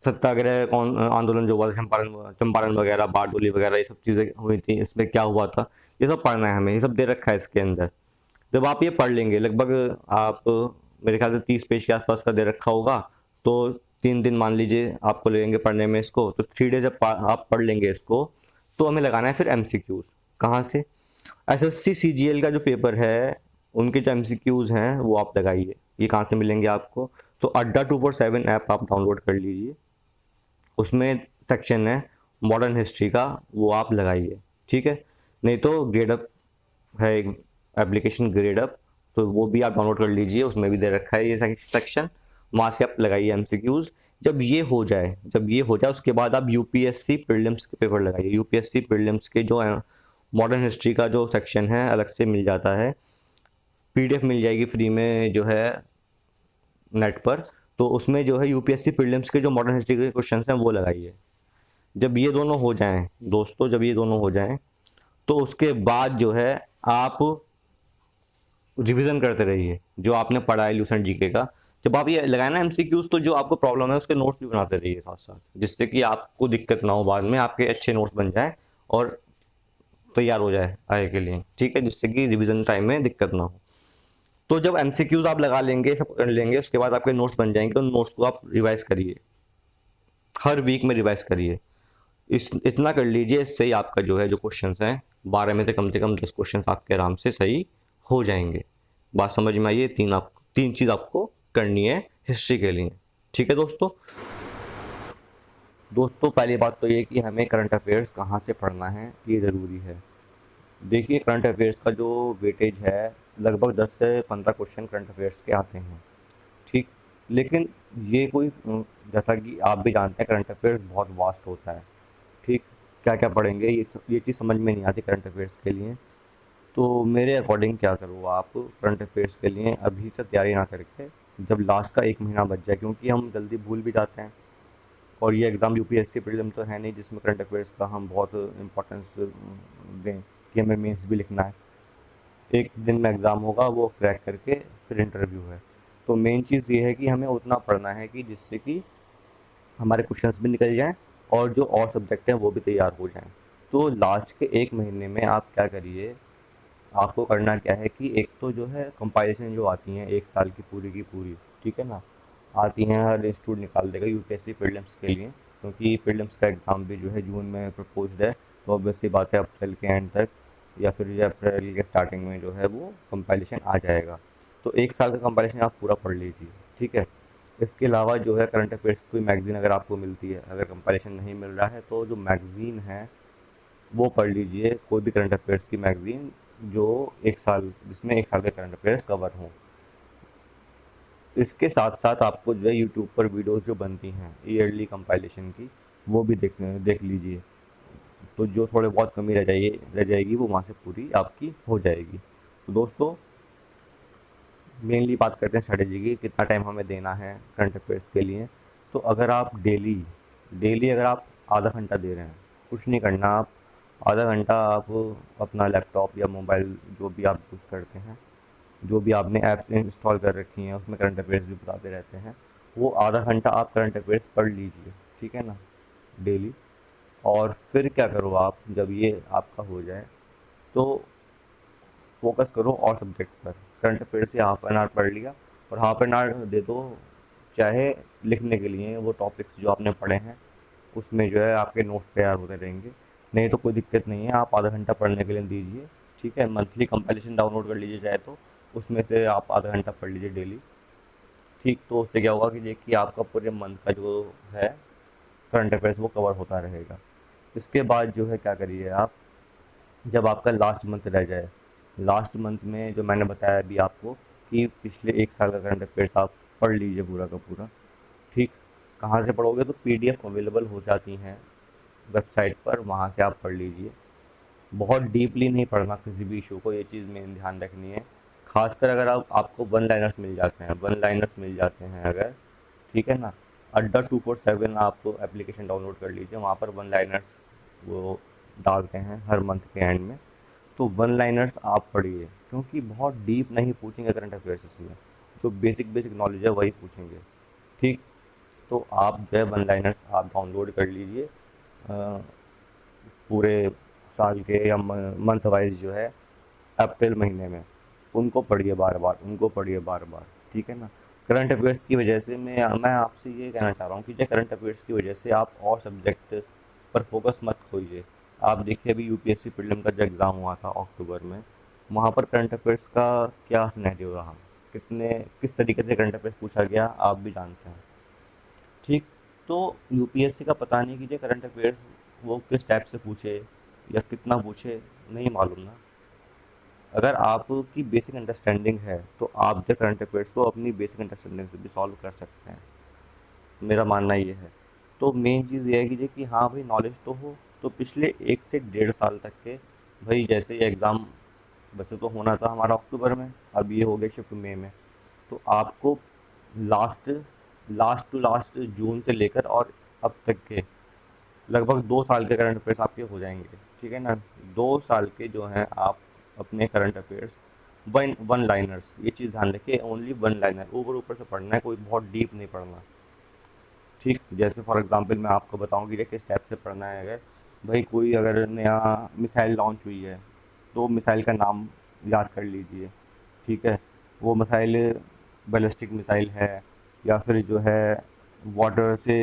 सत्याग्रह कौन आंदोलन जो हुआ था, चंपारण वगैरह, बारडोली वगैरह, ये सब चीज़ें हुई थी, इसमें क्या हुआ था, ये सब पढ़ना है हमें। ये सब दे रखा है इसके अंदर। जब आप ये पढ़ लेंगे, लगभग आप मेरे ख्याल से 30 पेज के आसपास का दे रखा होगा, तो 3 दिन मान लीजिए आपको लगेंगे पढ़ने में इसको, तो 3 डेज जब आप पढ़ लेंगे इसको, तो हमें लगाना है फिर एमसीक्यूज। कहाँ से? एसएससी सीजीएल का जो पेपर है, उनके जो एमसीक्यूज हैं वो आप लगाइए। ये कहाँ से मिलेंगे आपको? तो अड्डा 247 ऐप आप डाउनलोड कर लीजिए, उसमें सेक्शन है मॉडर्न हिस्ट्री का, वो आप लगाइए, ठीक है। नहीं तो ग्रेडअप है एक एप्लीकेशन, ग्रेडअप, तो वो भी आप डाउनलोड कर लीजिए, उसमें भी दे रखा है ये सेक्शन, वहाँ से आप लगाइए एमसीक्यूज। जब ये हो जाए उसके बाद आप यूपीएससी प्रीलिम्स के पेपर लगाइए। यूपीएससी प्रीलिम्स के जो मॉडर्न हिस्ट्री का जो सेक्शन है अलग से मिल जाता है, पीडीएफ मिल जाएगी फ्री में, जो है नेट पर, तो उसमें जो है यूपीएससी प्रीलिम्स के जो मॉडर्न हिस्ट्री के क्वेश्चन हैं वो लगाइए। जब ये दोनों हो जाएं दोस्तों, जब ये दोनों हो जाएं तो उसके बाद जो है आप रिवीजन करते रहिए जो आपने पढ़ा है ल्यूसेंट जीके का। जब आप ये लगाए ना एमसीक्यूज, तो जो आपको प्रॉब्लम है उसके नोट्स भी बनाते रहिए साथ साथ, जिससे कि आपको दिक्कत ना हो, बाद में आपके अच्छे नोट्स बन जाए और तैयार हो जाए आगे के लिए, ठीक है, जिससे कि रिवीजन टाइम में दिक्कत ना हो। तो जब एमसीक्यूज आप लगा लेंगे, सब कर लेंगे, उसके बाद आपके नोट्स बन जाएंगे, उन नोट्स को आप रिवाइज करिए, हर वीक में रिवाइज करिए। इस इतना कर लीजिए, इससे ही आपका जो है जो क्वेश्चंस हैं 12 में से कम 10 क्वेश्चंस आपके आराम से सही हो जाएंगे। बात समझ में आई है? तीन चीज़ आपको करनी है हिस्ट्री के लिए, ठीक है दोस्तों। दोस्तों पहली बात तो ये कि हमें करंट अफेयर्स कहाँ से पढ़ना है ये ज़रूरी है। देखिए करंट अफेयर्स का जो वेटेज है, लगभग 10 से 15 क्वेश्चन करंट अफेयर्स के आते हैं, ठीक। लेकिन ये कोई जैसा कि आप भी जानते हैं करंट अफेयर्स बहुत वास्ट होता है, ठीक। क्या क्या पढ़ेंगे ये चीज़ समझ में नहीं आती करंट अफेयर्स के लिए। तो मेरे अकॉर्डिंग क्या करो आप करंट अफेयर्स के लिए अभी से तैयारी ना करके, जब लास्ट का एक महीना बच जाए, क्योंकि हम जल्दी भूल भी जाते हैं, और ये एग्ज़ाम यूपीएससी प्रीलिम तो है नहीं जिसमें करंट अफेयर्स का हम बहुत इंपॉर्टेंस दें कि हमें मेंस भी लिखना है। एक दिन में एग्ज़ाम होगा, वो क्रैक करके फिर इंटरव्यू है। तो मेन चीज़ ये है कि हमें उतना पढ़ना है कि जिससे कि हमारे क्वेश्चंस भी निकल जाएं और जो और सब्जेक्ट हैं वो भी तैयार हो जाएं। तो लास्ट के एक महीने में आप क्या करिए, आपको करना क्या है कि एक तो जो है कंपाइलेशन जो आती हैं एक साल की पूरी, ठीक है ना, आती हैं, हर इंस्टीट्यूट निकाल देगा यूपीएससी प्रीलिम्स के लिए, क्योंकि प्रीलिम्स का एग्ज़ाम भी जो है जून में प्रपोज्ड है। तो ऑब्वियस सी बात है अप्रैल के एंड तक या फिर ये अप्रैल के स्टार्टिंग में जो है वो कंपाइलेशन आ जाएगा। तो एक साल का कंपाइलेशन आप पूरा पढ़ लीजिए, ठीक है। इसके अलावा जो है करंट अफेयर्स की कोई मैगज़ीन अगर आपको मिलती है, अगर कंपाइलेशन नहीं मिल रहा है तो जो मैगज़ीन है वो पढ़ लीजिए, कोई भी करंट अफेयर्स की मैगज़ीन जो एक साल, जिसमें एक साल के करंट अफेयर्स कवर हों। इसके साथ साथ आपको जो है यूट्यूब पर वीडियोस जो बनती हैं ईयरली कंपाइलेशन की, वो भी देख लीजिए। तो जो थोड़े बहुत कमी रह जाएगी वो वहाँ से पूरी आपकी हो जाएगी। तो दोस्तों मेनली बात करते हैं स्ट्रेटेजी की, कितना टाइम हमें देना है करंट अफेयर्स के लिए। तो अगर आप डेली डेली अगर आप आधा घंटा दे रहे हैं, कुछ नहीं करना, आप आधा घंटा आप अपना लैपटॉप या मोबाइल जो भी आप यूज़ करते हैं, जो भी आपने ऐप्स इंस्टॉल कर रखी हैं उसमें करंट अफेयर्स भी बताते रहते हैं, वो आधा घंटा आप करंट अफेयर्स पढ़ लीजिए, ठीक है ना, डेली। और फिर क्या करो आप, जब ये आपका हो जाए तो फोकस करो और सब्जेक्ट पर। करंट अफेयर से हाफ एन आवर पढ़ लिया, और हाफ एन आवर दे दो चाहे लिखने के लिए, वो टॉपिक्स जो आपने पढ़े हैं उसमें जो है आपके नोट्स तैयार होते रहेंगे। नहीं तो कोई दिक्कत नहीं है, आप आधा घंटा पढ़ने के लिए दीजिए, ठीक है। मंथली कंपाइलेशन डाउनलोड कर लीजिए चाहे, तो उसमें से आप आधा घंटा पढ़ लीजिए डेली, ठीक। तो उससे क्या होगा कि देखिए आपका पूरे मंथ का जो है करंट अफेयर्स वो कवर होता रहेगा। इसके बाद जो है क्या करिए आप, जब आपका लास्ट मंथ रह जाए, लास्ट मंथ में जो मैंने बताया अभी आपको कि पिछले एक साल का करंट अफेयर्स आप पढ़ लीजिए पूरा का पूरा, ठीक। कहाँ से पढ़ोगे, तो पीडीएफ अवेलेबल हो जाती हैं वेबसाइट पर, वहाँ से आप पढ़ लीजिए। बहुत डीपली नहीं पढ़ना किसी भी इशू को, ये चीज़ मेन ध्यान रखनी है। खासकर अगर आपको वन लाइनर्स मिल जाते हैं, अगर, ठीक है ना, अड्डा 247 आप एप्लीकेशन डाउनलोड कर लीजिए, वहाँ पर वन लाइनर्स वो डालते हैं हर मंथ के एंड में। तो वन लाइनर्स आप पढ़िए, क्योंकि बहुत डीप नहीं पूछेंगे करंट अफेयर्स इसमें, जो बेसिक बेसिक नॉलेज है वही पूछेंगे, ठीक। तो आप जो है वन लाइनर्स आप डाउनलोड कर लीजिए पूरे साल के या मंथ वाइज जो है अप्रैल महीने में, उनको पढ़िए बार बार, ठीक है ना। करंट अफेयर्स की वजह से मैं आपसे ये कहना चाह रहा हूँ कि जो करंट अफेयर्स की वजह से आप और सब्जेक्ट पर फोकस मत खोइए। आप देखिए अभी यूपीएससी प्रीलिम का जो एग्ज़ाम हुआ था अक्टूबर में, वहाँ पर करंट अफेयर्स का क्या सिनेरियो रहा, किस तरीके से करंट अफेयर्स पूछा गया आप भी जानते हैं, ठीक। तो यूपीएससी का पता नहीं कि जो करंट अफेयर्स वो किस टाइप से पूछे या कितना पूछे, नहीं मालूम ना। अगर आपकी बेसिक अंडरस्टैंडिंग है तो आप जो करंट अफेयर्स को अपनी बेसिक अंडरस्टैंडिंग से भी सॉल्व कर सकते हैं, मेरा मानना ये है। तो मेन चीज़ ये है कि हाँ भाई नॉलेज तो हो, तो पिछले 1 से 1.5 साल तक के, भाई जैसे ये एग्ज़ाम वैसे तो होना था हमारा अक्टूबर में, अब ये हो गया शिफ्ट मई में, तो आपको लास्ट लास्ट टू लास्ट जून से लेकर और अब तक के लगभग 2 साल के करंट अफेयर्स आपके हो जाएंगे। ठीक है ना, 2 साल के जो हैं आप अपने current affairs one one liners, ये चीज़ ध्यान रखिए, ओनली वन लाइनर, ऊपर ऊपर से पढ़ना है, कोई बहुत डीप नहीं पढ़ना। ठीक, जैसे फॉर एग्जांपल मैं आपको बताऊं कि किस टाइप से पढ़ना है। अगर भाई कोई अगर नया मिसाइल लॉन्च हुई है तो मिसाइल का नाम याद कर लीजिए। ठीक है, वो मिसाइल बैलिस्टिक मिसाइल है या फिर जो है वाटर से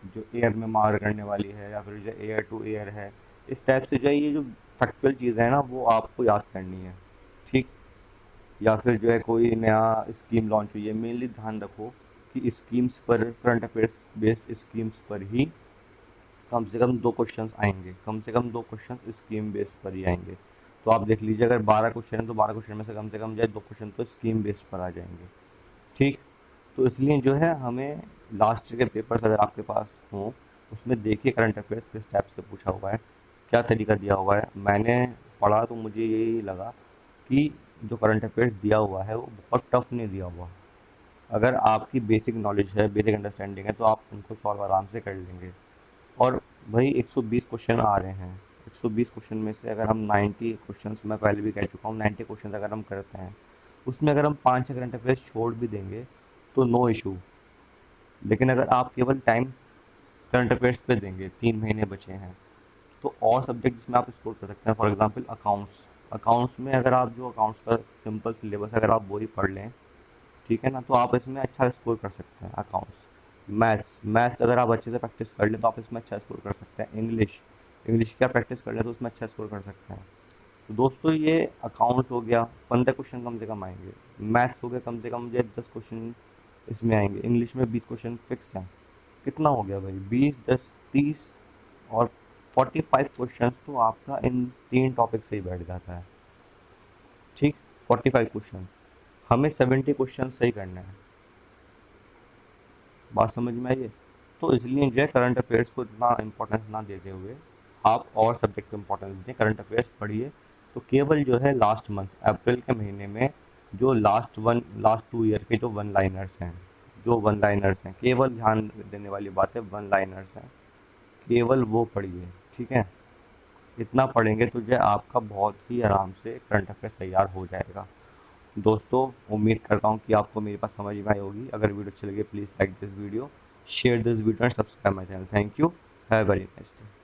जो एयर में मार करने वाली है, या फिर जो एयर टू एयर है। इस टाइप से जो है ये जो फैक्चुअल चीज़ है ना वो आपको याद करनी है। ठीक, या फिर जो है कोई नया स्कीम लॉन्च हुई है, मेनली ध्यान रखो कि स्कीम्स पर, करंट अफेयर्स बेस्ड स्कीम्स पर ही कम से कम 2 क्वेश्चंस आएंगे, कम से कम 2 क्वेश्चन स्कीम बेस्ड पर ही आएंगे। तो आप देख लीजिए, अगर 12 क्वेश्चन है तो 12 क्वेश्चन में से कम जो है 2 क्वेश्चन तो स्कीम बेस्ड पर आ जाएंगे। ठीक, तो इसलिए जो है हमें लास्ट के पेपर्स अगर आपके पास हों उसमें देखिए करंट अफेयर्स किस टाइप से पूछा हुआ है, क्या तरीका दिया हुआ है। मैंने पढ़ा तो मुझे यही लगा कि जो करंट अफेयर्स दिया हुआ है वो बहुत टफ नहीं दिया हुआ। अगर आपकी बेसिक नॉलेज है, बेसिक अंडरस्टैंडिंग है, तो आप उनको सॉल्व आराम से कर लेंगे। और भाई 120 क्वेश्चन आ रहे हैं, 120 क्वेश्चन में से अगर हम 90 क्वेश्चन, मैं पहले भी कह चुका हूँ, 90 क्वेश्चन अगर हम करते हैं उसमें अगर हम 5 करंट अफेयर्स छोड़ भी देंगे तो नो इशू। लेकिन अगर आप केवल टाइम करंट अफेयर्स पे देंगे, 3 महीने बचे हैं, तो और सब्जेक्ट जिसमें आप स्कोर कर सकते हैं, फॉर एग्जांपल अकाउंट्स, अकाउंट्स में अगर आप जो अकाउंट्स का सिंपल सिलेबस अगर आप वही पढ़ लें, ठीक है ना, तो आप इसमें अच्छा स्कोर कर सकते हैं। अकाउंट्स, मैथ्स, मैथ्स अगर आप अच्छे से प्रैक्टिस कर लें तो आप इसमें अच्छा स्कोर कर सकते हैं। इंग्लिश, इंग्लिश की आप प्रैक्टिस कर लें तो उसमें अच्छा स्कोर कर सकते हैं। तो दोस्तों ये अकाउंट्स हो गया, 15 क्वेश्चन कम से कम आएंगे। मैथ्स हो गया कम से कम जो 10 क्वेश्चन इसमें आएंगे। इंग्लिश में 20 क्वेश्चन फिक्स हैं। कितना हो गया भाई, 20, 10, 30 और 45 क्वेश्चन तो आपका इन 3 टॉपिक से ही बैठ जाता है। ठीक, 45 क्वेश्चन, हमें 70 क्वेश्चन सही करना है। बात समझ में आई है? तो इसलिए जो है करंट अफेयर्स को इतना इम्पोर्टेंस ना देते हुए आप और सब्जेक्ट को इम्पोर्टेंस दें, करंट अफेयर्स पढ़िए। तो केवल जो है लास्ट मंथ अप्रैल के महीने में जो लास्ट 2 ईयर के जो वन लाइनर्स हैं, जो वन लाइनर्स हैं, केवल ध्यान देने वाली बात है, वन लाइनर्स हैं, केवल वो पढ़िए। ठीक है, इतना पढ़ेंगे तो जो है आपका बहुत ही आराम से करंट अफेयर्स तैयार हो जाएगा। दोस्तों उम्मीद करता हूँ कि आपको मेरी बात समझ में आई होगी। अगर वीडियो अच्छी लगे please like this video, share this video and subscribe my channel. Thank you, have a very nice day.